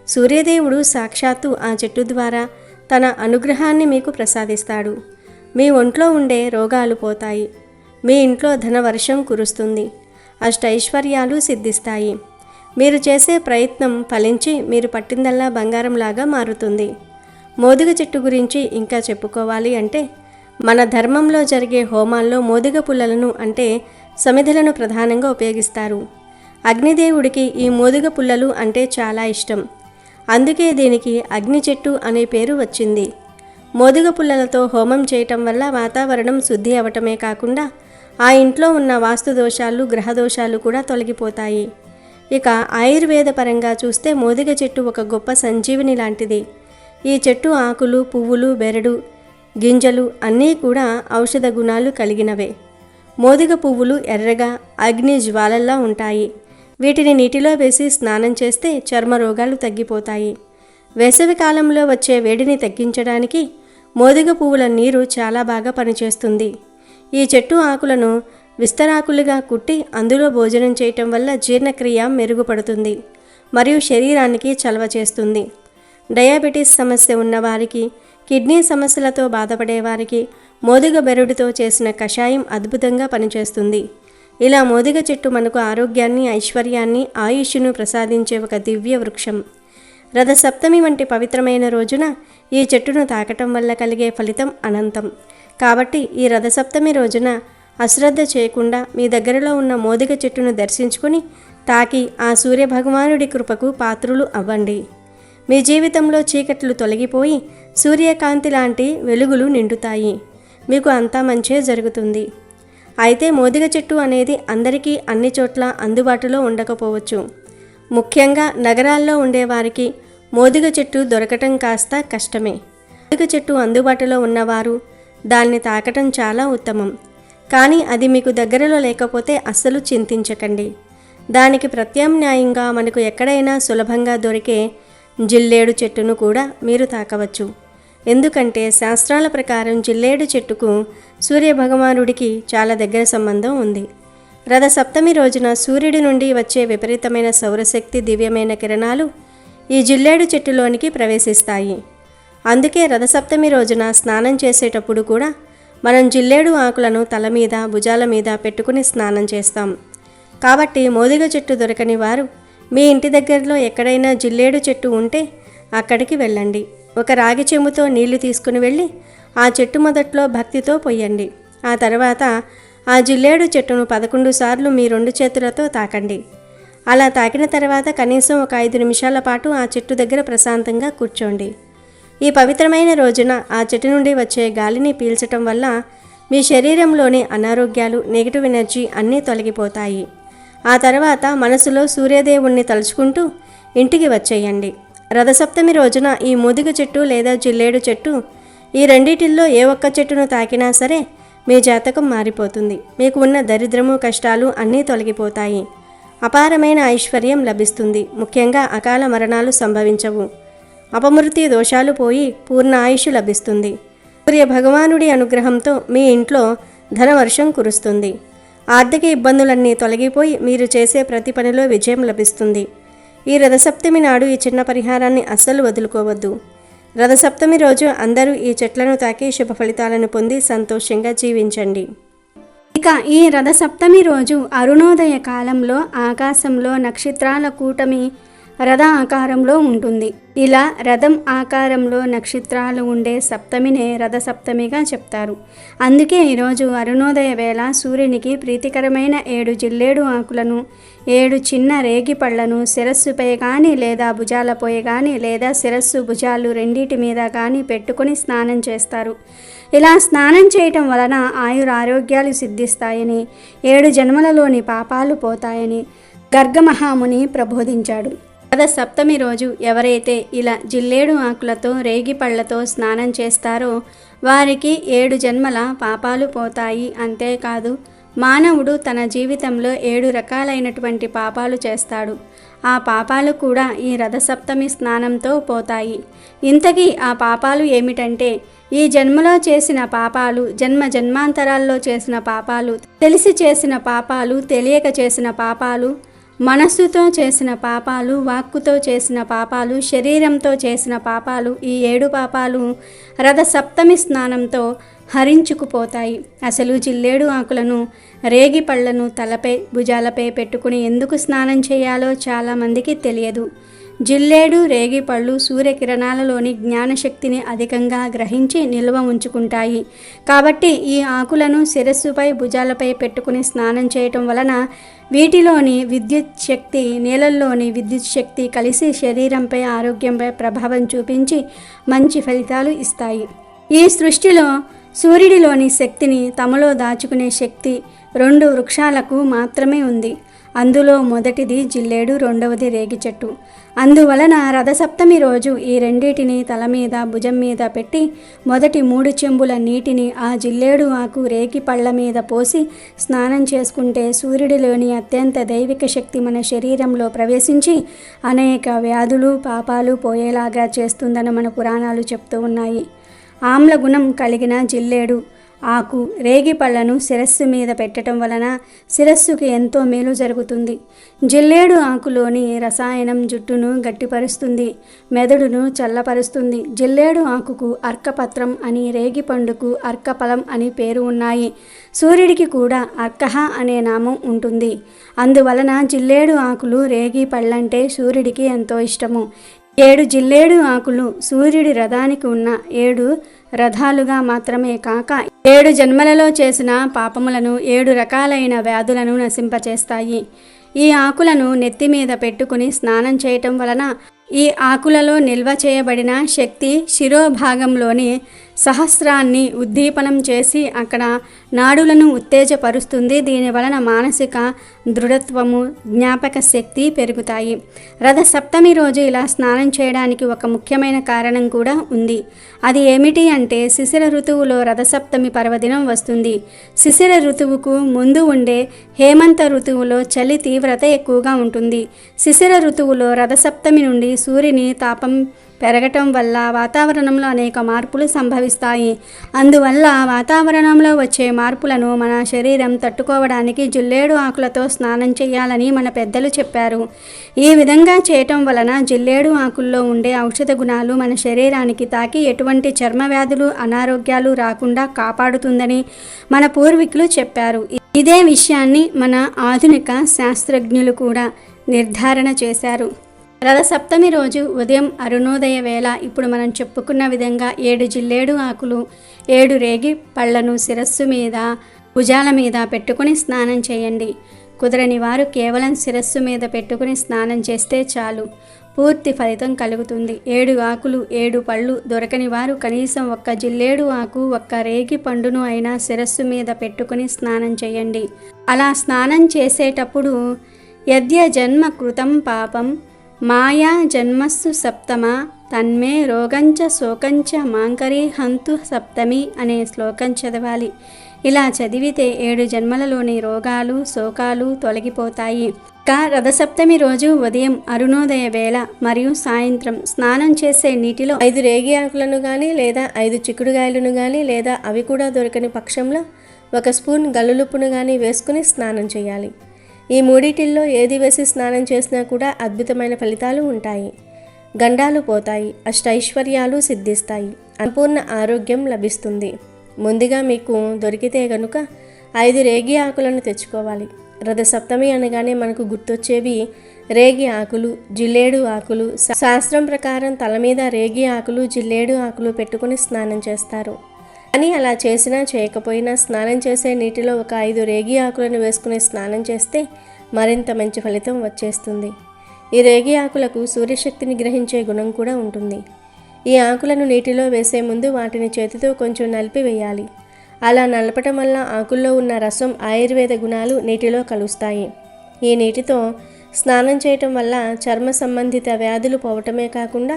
సూర్యదేవుడు సాక్షాత్తు ఆ చెట్టు ద్వారా తన అనుగ్రహాన్ని మీకు ప్రసాదిస్తాడు. మీ ఒంట్లో ఉండే రోగాలు పోతాయి. మీ ఇంట్లో ధనవర్షం కురుస్తుంది. అష్టైశ్వర్యాలు సిద్ధిస్తాయి. మీరు చేసే ప్రయత్నం ఫలించి మీరు పట్టిందల్లా బంగారంలాగా మారుతుంది. మోదుగ చెట్టు గురించి ఇంకా చెప్పుకోవాలి అంటే మన ధర్మంలో జరిగే హోమాల్లో మోదుగ పుల్లలను అంటే సమిధలను ప్రధానంగా ఉపయోగిస్తారు. అగ్నిదేవుడికి ఈ మోదుగ పుల్లలు అంటే చాలా ఇష్టం. అందుకే దీనికి అగ్ని చెట్టు అనే పేరు వచ్చింది. మోదుగ పుల్లలతో హోమం చేయటం వల్ల వాతావరణం శుద్ధి అవటమే కాకుండా ఆ ఇంట్లో ఉన్న వాస్తు దోషాలు గ్రహ దోషాలు కూడా తొలగిపోతాయి. ఇక ఆయుర్వేద పరంగా చూస్తే మోదుగ చెట్టు ఒక గొప్ప సంజీవిని లాంటిది. ఈ చెట్టు ఆకులు పువ్వులు బెరడు గింజలు అన్నీ కూడా ఔషధ గుణాలు కలిగినవే. మోదుగ పువ్వులు ఎర్రగా అగ్ని జ్వాలల్లా ఉంటాయి. వీటిని నీటిలో వేసి స్నానం చేస్తే చర్మ రోగాలు తగ్గిపోతాయి. వేసవి కాలంలో వచ్చే వేడిని తగ్గించడానికి మోదుగ పువ్వుల నీరు చాలా బాగా పనిచేస్తుంది. ఈ చెట్టు ఆకులను విస్తరాకులుగా కుట్టి అందులో భోజనం చేయటం వల్ల జీర్ణక్రియ మెరుగుపడుతుంది మరియు శరీరానికి చలవ చేస్తుంది. డయాబెటీస్ సమస్య ఉన్నవారికి, కిడ్నీ సమస్యలతో బాధపడేవారికి మోదుగ బెరడుతో చేసిన కషాయం అద్భుతంగా పనిచేస్తుంది. ఇలా మోదుగ చెట్టు మనకు ఆరోగ్యాన్ని, ఐశ్వర్యాన్ని, ఆయుష్ను ప్రసాదించే ఒక దివ్య వృక్షం. రథసప్తమి వంటి పవిత్రమైన రోజున ఈ చెట్టును తాకటం వల్ల కలిగే ఫలితం అనంతం. కాబట్టి ఈ రథసప్తమి రోజున అశ్రద్ధ చేయకుండా మీ దగ్గరలో ఉన్న మోదుగ చెట్టును దర్శించుకుని తాకి ఆ సూర్యభగవానుడి కృపకు పాత్రులు అవ్వండి. మీ జీవితంలో చీకట్లు తొలగిపోయి సూర్యకాంతి లాంటి వెలుగులు నిండుతాయి. మీకు అంతా మంచే జరుగుతుంది. అయితే మోదుగ చెట్టు అనేది అందరికీ అన్ని చోట్ల అందుబాటులో ఉండకపోవచ్చు. ముఖ్యంగా నగరాల్లో ఉండేవారికి మోదుగ చెట్టు దొరకటం కాస్త కష్టమే. మోదుగ చెట్టు అందుబాటులో ఉన్నవారు దాన్ని తాకటం చాలా ఉత్తమం. కానీ అది మీకు దగ్గరలో లేకపోతే అస్సలు చింతించకండి. దానికి ప్రత్యామ్నాయంగా మనకు ఎక్కడైనా సులభంగా దొరికే జిల్లేడు చెట్టును కూడా మీరు తాకవచ్చు. ఎందుకంటే శాస్త్రాల ప్రకారం జిల్లేడు చెట్టుకు సూర్యభగవానుడికి చాలా దగ్గర సంబంధం ఉంది. రథసప్తమి రోజున సూర్యుడి నుండి వచ్చే విపరీతమైన సౌరశక్తి దివ్యమైన కిరణాలు ఈ జిల్లేడు చెట్టులోనికి ప్రవేశిస్తాయి. అందుకే రథసప్తమి రోజున స్నానం చేసేటప్పుడు కూడా మనం జిల్లేడు ఆకులను తల మీద భుజాల మీద పెట్టుకుని స్నానం చేస్తాం. కాబట్టి మోదుగ చెట్టు దొరకని వారు మీ ఇంటి దగ్గరలో ఎక్కడైనా జిల్లేడు చెట్టు ఉంటే అక్కడికి వెళ్ళండి. ఒక రాగి చెంబుతో నీళ్లు తీసుకుని వెళ్ళి ఆ చెట్టు మొదట్లో భక్తితో పొయ్యండి. ఆ తర్వాత ఆ జిల్లేడు చెట్టును 11 సార్లు మీ 2 చేతులతో తాకండి. అలా తాకిన తర్వాత కనీసం ఒక 5 నిమిషాల పాటు ఆ చెట్టు దగ్గర ప్రశాంతంగా కూర్చోండి. ఈ పవిత్రమైన రోజున ఆ చెట్టు నుండి వచ్చే గాలిని పీల్చటం వల్ల మీ శరీరంలోని అనారోగ్యాలు, నెగిటివ్ ఎనర్జీ అన్నీ తొలగిపోతాయి. ఆ తర్వాత మనసులో సూర్యదేవుణ్ణి తలుచుకుంటూ ఇంటికి వచ్చేయండి. రథసప్తమి రోజున ఈ మోదుగ చెట్టు లేదా జిల్లేడు చెట్టు ఈ రెండిటిల్లో ఏ ఒక్క చెట్టును తాకినా సరే మీ జాతకం మారిపోతుంది. మీకు ఉన్న దరిద్రము కష్టాలు అన్నీ తొలగిపోతాయి. అపారమైన ఐశ్వర్యం లభిస్తుంది. ముఖ్యంగా అకాల మరణాలు సంభవించవు. అపమృత్యు దోషాలు పోయి పూర్ణ ఆయుష్ లభిస్తుంది. సూర్య భగవానుడి అనుగ్రహంతో మీ ఇంట్లో ధనవర్షం కురుస్తుంది. ఆర్థిక ఇబ్బందులన్నీ తొలగిపోయి మీరు చేసే ప్రతి పనిలో విజయం లభిస్తుంది. ఈ రథసప్తమి నాడు ఈ చిన్న పరిహారాన్ని అస్సలు వదులుకోవద్దు. రథసప్తమి రోజు అందరూ ఈ చెట్లను తాకి శుభ ఫలితాలను పొంది సంతోషంగా జీవించండి. ఇక ఈ రథసప్తమి రోజు అరుణోదయ కాలంలో ఆకాశంలో నక్షత్రాల కూటమి రథ ఆకారంలో ఉంటుంది. ఇలా రథం ఆకారంలో నక్షత్రాలు ఉండే సప్తమినే రథసప్తమిగా చెప్తారు. అందుకే ఈరోజు అరుణోదయ వేళ సూర్యునికి ప్రీతికరమైన 7 జిల్లేడు ఆకులను 7 చిన్న రేగి పళ్లను శిరస్సుపై కానీ లేదా భుజాలపై కానీ లేదా శిరస్సు భుజాలు రెండిటి మీద కానీ పెట్టుకొని స్నానం చేస్తారు. ఇలా స్నానం చేయటం వలన ఆయురారోగ్యాలు సిద్ధిస్తాయని 7 జన్మలలోని పాపాలు పోతాయని గర్గమహాముని ప్రబోధించాడు. రథ సప్తమి రోజు ఎవరైతే ఇలా జిల్లేడు ఆకులతో రేగి పళ్లతో స్నానం చేస్తారో వారికి 7 జన్మల పాపాలు పోతాయి. అంతేకాదు మానవుడు తన జీవితంలో 7 రకాలైనటువంటి పాపాలు చేస్తాడు. ఆ పాపాలు కూడా ఈ రథసప్తమి స్నానంతో పోతాయి. ఇంతకీ ఆ పాపాలు ఏమిటంటే ఈ జన్మలో చేసిన పాపాలు, జన్మాంతరాల్లో చేసిన పాపాలు, తెలిసి చేసిన పాపాలు, తెలియక చేసిన పాపాలు, మనస్సుతో చేసిన పాపాలు, వాక్కుతో చేసిన పాపాలు, శరీరంతో చేసిన పాపాలు, ఈ 7 పాపాలు రథసప్తమి స్నానంతో హరించుకుపోతాయి. అసలు జిల్లేడు ఆకులను రేగి పళ్లను తలపై భుజాలపై పెట్టుకుని ఎందుకు స్నానం చేయాలో చాలామందికి తెలియదు. జిల్లేడు రేగి పళ్ళు సూర్యకిరణాలలోని జ్ఞానశక్తిని అధికంగా గ్రహించి నిల్వ ఉంచుకుంటాయి. కాబట్టి ఈ ఆకులను శిరస్సుపై భుజాలపై పెట్టుకుని స్నానం చేయటం వలన వీటిలోని విద్యుత్ శక్తి నీళ్ళల్లోని విద్యుత్ శక్తి కలిసి శరీరంపై ఆరోగ్యంపై ప్రభావం చూపించి మంచి ఫలితాలు ఇస్తాయి. ఈ సృష్టిలో సూర్యుడిలోని శక్తిని తమలో దాచుకునే శక్తి 2 వృక్షాలకు మాత్రమే ఉంది. అందులో మొదటిది జిల్లేడు, రెండవది రేగి చెట్టు. అందువలన రథసప్తమి రోజు ఈ రెండింటిని తల మీద భుజం మీద పెట్టి మొదటి 3 చెంబుల నీటిని ఆ జిల్లేడు ఆకు రేగి పళ్ళ మీద పోసి స్నానం చేసుకుంటే సూర్యుడిలోని అత్యంత దైవిక శక్తి మన శరీరంలో ప్రవేశించి అనేక వ్యాధులు పాపాలు పోయేలాగా చేస్తుందని మన పురాణాలు చెప్తూ ఉన్నాయి. ఆమ్ల గుణం కలిగిన జిల్లేడు ఆకు రేగి పళ్లను శిరస్సు మీద పెట్టడం వలన శిరస్సుకి ఎంతో మేలు జరుగుతుంది. జిల్లేడు ఆకులోని రసాయనం జుట్టును గట్టిపరుస్తుంది, మెదడును చల్లపరుస్తుంది. జిల్లేడు ఆకుకు అర్కపత్రం అని, రేగి పండుకు అర్కఫలం అని పేరు ఉన్నాయి. సూర్యుడికి కూడా అర్కహ అనే నామం ఉంటుంది. అందువలన జిల్లేడు ఆకులు రేగి పళ్ళంటే సూర్యుడికి ఎంతో ఇష్టము. 7 జిల్లేడు ఆకులు సూర్యుడి రథానికి ఉన్న 7 రథాలుగా మాత్రమే కాక 7 జన్మలలో చేసిన పాపములను 7 రకాలైన వ్యాధులను నశింపచేస్తాయి. ఈ ఆకులను నెత్తి మీద పెట్టుకుని స్నానం చేయటం వలన ఈ ఆకులలో నిల్వ చేయబడిన శక్తి శిరోభాగంలోని సహస్రాన్ని ఉద్దీపనం చేసి అక్కడ నాడులను ఉత్తేజపరుస్తుంది. దీని వలన మానసిక దృఢత్వము, జ్ఞాపక శక్తి పెరుగుతాయి. రథ సప్తమి రోజు ఇలా స్నానం చేయడానికి ఒక ముఖ్యమైన కారణం కూడా ఉంది. అది ఏమిటి అంటే శిశిర ఋతువులో రథసప్తమి పర్వదినం వస్తుంది. శిశిర ఋతువుకు ముందు ఉండే హేమంత ఋతువులో చలి తీవ్రత ఎక్కువగా ఉంటుంది. శిశిర ఋతువులో రథసప్తమి నుండి సూర్యుని తాపం పెరగటం వల్ల వాతావరణంలో అనేక మార్పులు సంభవిస్తాయి. అందువల్ల వాతావరణంలో వచ్చే మార్పులను మన శరీరం తట్టుకోవడానికి జిల్లేడు ఆకులతో స్నానం చేయాలని మన పెద్దలు చెప్పారు. ఈ విధంగా చేయటం వలన జిల్లేడు ఆకుల్లో ఉండే ఔషధ గుణాలు మన శరీరానికి తాకి ఎటువంటి చర్మ వ్యాధులు, అనారోగ్యాలు రాకుండా కాపాడుతుందని మన పూర్వీకులు చెప్పారు. ఇదే విషయాన్ని మన ఆధునిక శాస్త్రజ్ఞులు కూడా నిర్ధారణ చేశారు. రథసప్తమి రోజు ఉదయం అరుణోదయ వేళ ఇప్పుడు మనం చెప్పుకున్న విధంగా 7 జిల్లేడు ఆకులు 7 రేగి పళ్లను శిరస్సు మీద భుజాల మీద పెట్టుకుని స్నానం చేయండి. కుదరని వారు కేవలం శిరస్సు మీద పెట్టుకుని స్నానం చేస్తే చాలు, పూర్తి ఫలితం కలుగుతుంది. 7 ఆకులు 7 పళ్ళు దొరకని వారు కనీసం 1 జిల్లేడు ఆకు 1 రేగి పండును అయినా శిరస్సు మీద పెట్టుకుని స్నానం చేయండి. అలా స్నానం చేసేటప్పుడు యద్య జన్మ కృతం పాపం మాయా జన్మస్సు సప్తమ తన్మే రోగంచ శోకంచ మాంకరీ హంతు సప్తమి అనే శ్లోకం చదవాలి. ఇలా చదివితే 7 జన్మలలోని రోగాలు శోకాలు తొలగిపోతాయి. ఇంకా రథసప్తమి రోజు ఉదయం అరుణోదయ వేళ మరియు సాయంత్రం స్నానం చేసే నీటిలో 5 రేగి ఆకులను కానీ లేదా 5 చిక్కుడుగాయలను కానీ లేదా అవి కూడా దొరకని పక్షంలో 1 స్పూన్ గల్లులుప్పును కానీ వేసుకుని స్నానం చేయాలి. ఈ మూడిటిల్లో ఏది వేసి స్నానం చేసినా కూడా అద్భుతమైన ఫలితాలు ఉంటాయి. గండాలు పోతాయి, అష్టైశ్వర్యాలు సిద్ధిస్తాయి, సంపూర్ణ ఆరోగ్యం లభిస్తుంది. ముందుగా మీకు దొరికితే గనుక 5 రేగి ఆకులను తెచ్చుకోవాలి. రథసప్తమి అనగానే మనకు గుర్తొచ్చేవి రేగి ఆకులు, జిల్లేడు ఆకులు. శాస్త్రం ప్రకారం తల మీద రేగి ఆకులు, జిల్లేడు ఆకులు పెట్టుకుని స్నానం చేస్తారు. కానీ అలా చేసినా చేయకపోయినా స్నానం చేసే నీటిలో ఒక 5 రేగి ఆకులను వేసుకుని స్నానం చేస్తే మరింత మంచి ఫలితం వచ్చేస్తుంది. ఈ రేగి ఆకులకు సూర్యశక్తిని గ్రహించే గుణం కూడా ఉంటుంది. ఈ ఆకులను నీటిలో వేసే ముందు వాటిని చేతితో కొంచెం నలిపి వేయాలి. అలా నలపటం వల్ల ఆకుల్లో ఉన్న రసం, ఆయుర్వేద గుణాలు నీటిలో కలుస్తాయి. ఈ నీటితో స్నానం చేయటం వల్ల చర్మ సంబంధిత వ్యాధులు పోవటమే కాకుండా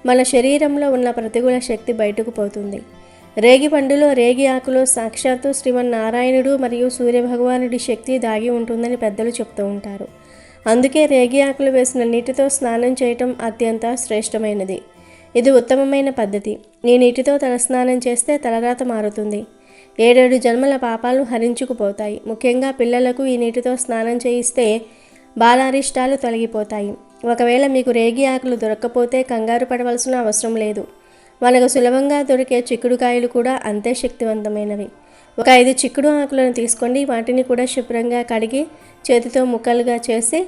మన శరీరంలో ఉన్న ప్రతికూల శక్తి బయటకు పోతుంది. రేగి పండులో, రేగి ఆకులో సాక్షాత్తు శ్రీమన్నారాయణుడు మరియు సూర్యభగవానుడి శక్తి దాగి ఉంటుందని పెద్దలు చెప్తూ ఉంటారు. అందుకే రేగి ఆకులు వేసిన నీటితో స్నానం చేయటం అత్యంత శ్రేష్టమైనది. ఇది ఉత్తమమైన పద్ధతి. ఈ నీటితో తలస్నానం చేస్తే తలరాత మారుతుంది. 7 జన్మల పాపాలు హరించుకుపోతాయి. ముఖ్యంగా పిల్లలకు ఈ నీటితో స్నానం చేయిస్తే బాలారిష్టాలు తొలగిపోతాయి. ఒకవేళ మీకు రేగి ఆకులు దొరక్కపోతే కంగారు పడవలసిన అవసరం లేదు. మనకు సులభంగా దొరికే చిక్కుడుకాయలు కూడా అంతే శక్తివంతమైనవి. ఒక 5 చిక్కుడు ఆకులను తీసుకోండి. వాటిని కూడా శుభ్రంగా కడిగి చేతితో ముక్కలుగా చేసి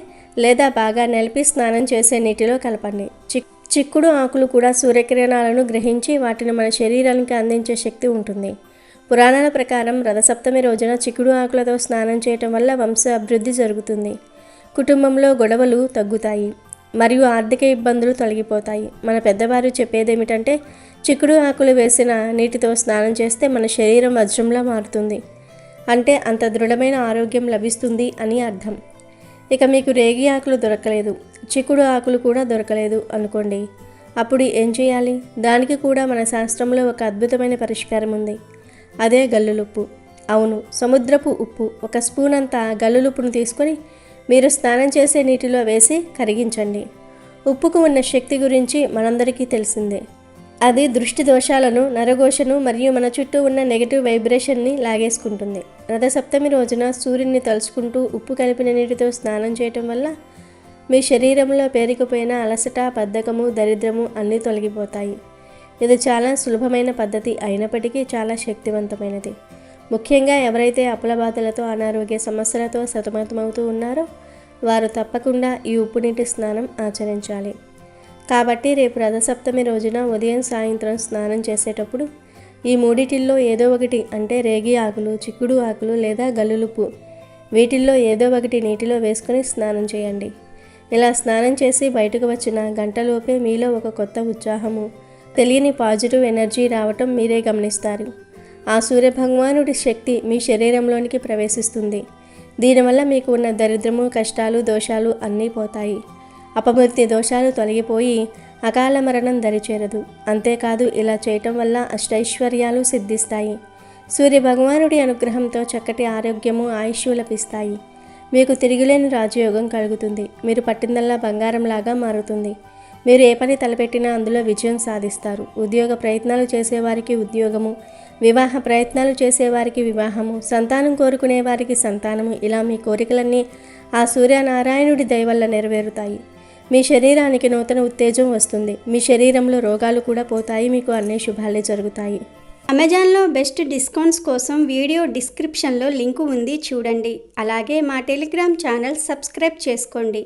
లేదా బాగా నలిపి స్నానం చేసే నీటిలో కలపండి. చిక్కుడు ఆకులు కూడా సూర్యకిరణాలను గ్రహించి వాటిని మన శరీరానికి అందించే శక్తి ఉంటుంది. పురాణాల ప్రకారం రథసప్తమి రోజున చిక్కుడు ఆకులతో స్నానం చేయటం వల్ల వంశ అభివృద్ధి జరుగుతుంది. కుటుంబంలో గొడవలు తగ్గుతాయి మరియు ఆర్థిక ఇబ్బందులు తొలగిపోతాయి. మన పెద్దవారు చెప్పేదేమిటంటే చిక్కుడు ఆకులు వేసిన నీటితో స్నానం చేస్తే మన శరీరం వజ్రంలా మారుతుంది. అంటే అంత దృఢమైన ఆరోగ్యం లభిస్తుంది అని అర్థం. ఇక మీకు రేగి ఆకులు దొరకలేదు, చిక్కుడు ఆకులు కూడా దొరకలేదు అనుకోండి. అప్పుడు ఏం చేయాలి? దానికి కూడా మన శాస్త్రంలో ఒక అద్భుతమైన పరిష్కారం ఉంది. అదే గల్లులుప్పు. అవును, సముద్రపు ఉప్పు. 1 స్పూన్ అంత గల్లులుప్పును తీసుకొని మీరు స్నానం చేసే నీటిలో వేసి కరిగించండి. ఉప్పుకు ఉన్న శక్తి గురించి మనందరికీ తెలిసిందే. అది దృష్టి దోషాలను, నరఘోషను మరియు మన చుట్టూ ఉన్న నెగటివ్ వైబ్రేషన్ని లాగేసుకుంటుంది. రథసప్తమి రోజున సూర్యుని తలుచుకుంటూ ఉప్పు కలిపిన నీటితో స్నానం చేయటం వల్ల మీ శరీరంలో పేరుకుపోయిన అలసట, బద్ధకము, దరిద్రము అన్నీ తొలగిపోతాయి. ఇది చాలా సులభమైన పద్ధతి అయినప్పటికీ చాలా శక్తివంతమైనది. ముఖ్యంగా ఎవరైతే అప్పుల బాధలతో, అనారోగ్య సమస్యలతో సతమతమవుతూ ఉన్నారో వారు తప్పకుండా ఈ ఉప్పు నీటి స్నానం ఆచరించాలి. కాబట్టి రేపు రథసప్తమి రోజున ఉదయం, సాయంత్రం స్నానం చేసేటప్పుడు ఈ మూడిటిల్లో ఏదో ఒకటి, అంటే రేగి ఆకులు, చిక్కుడు ఆకులు లేదా గల్లులుప్పు, వీటిల్లో ఏదో ఒకటి నీటిలో వేసుకొని స్నానం చేయండి. ఇలా స్నానం చేసి బయటకు వచ్చిన గంటలోపే మీలో ఒక కొత్త ఉత్సాహము, తెలియని పాజిటివ్ ఎనర్జీ రావటం మీరే గమనిస్తారు. ఆ సూర్యభగవానుడి శక్తి మీ శరీరంలోనికి ప్రవేశిస్తుంది. దీనివల్ల మీకు ఉన్న దరిద్రము, కష్టాలు, దోషాలు అన్నీ పోతాయి. అపమృత్యు దోషాలు తొలగిపోయి అకాల మరణం దరిచేరదు. అంతేకాదు, ఇలా చేయటం వల్ల అష్టైశ్వర్యాలు సిద్ధిస్తాయి. సూర్యభగవానుడి అనుగ్రహంతో చక్కటి ఆరోగ్యము, ఆయుష్ లభిస్తాయి. మీకు తిరిగిలేని రాజయోగం కలుగుతుంది. మీరు పట్టిందల్లా బంగారంలాగా మారుతుంది. మీరు ఏ పని తలపెట్టినా అందులో విజయం సాధిస్తారు. ఉద్యోగ ప్రయత్నాలు చేసేవారికి ఉద్యోగము, వివాహ ప్రయత్నాలు చేసేవారికి వివాహము, సంతానం కోరుకునే వారికి సంతానము, ఇలా మీ కోరికలన్నీ ఆ సూర్యనారాయణుడి దయ వల్ల నెరవేరుతాయి. మీ శరీరానికి నూతన ఉత్తేజం వస్తుంది. మీ శరీరంలో రోగాలు కూడా పోతాయి. మీకు అన్ని శుభాలే జరుగుతాయి. అమెజాన్లో బెస్ట్ డిస్కౌంట్స్ కోసం వీడియో డిస్క్రిప్షన్లో లింకు ఉంది, చూడండి. అలాగే మా టెలిగ్రామ్ ఛానల్ సబ్స్క్రైబ్ చేసుకోండి.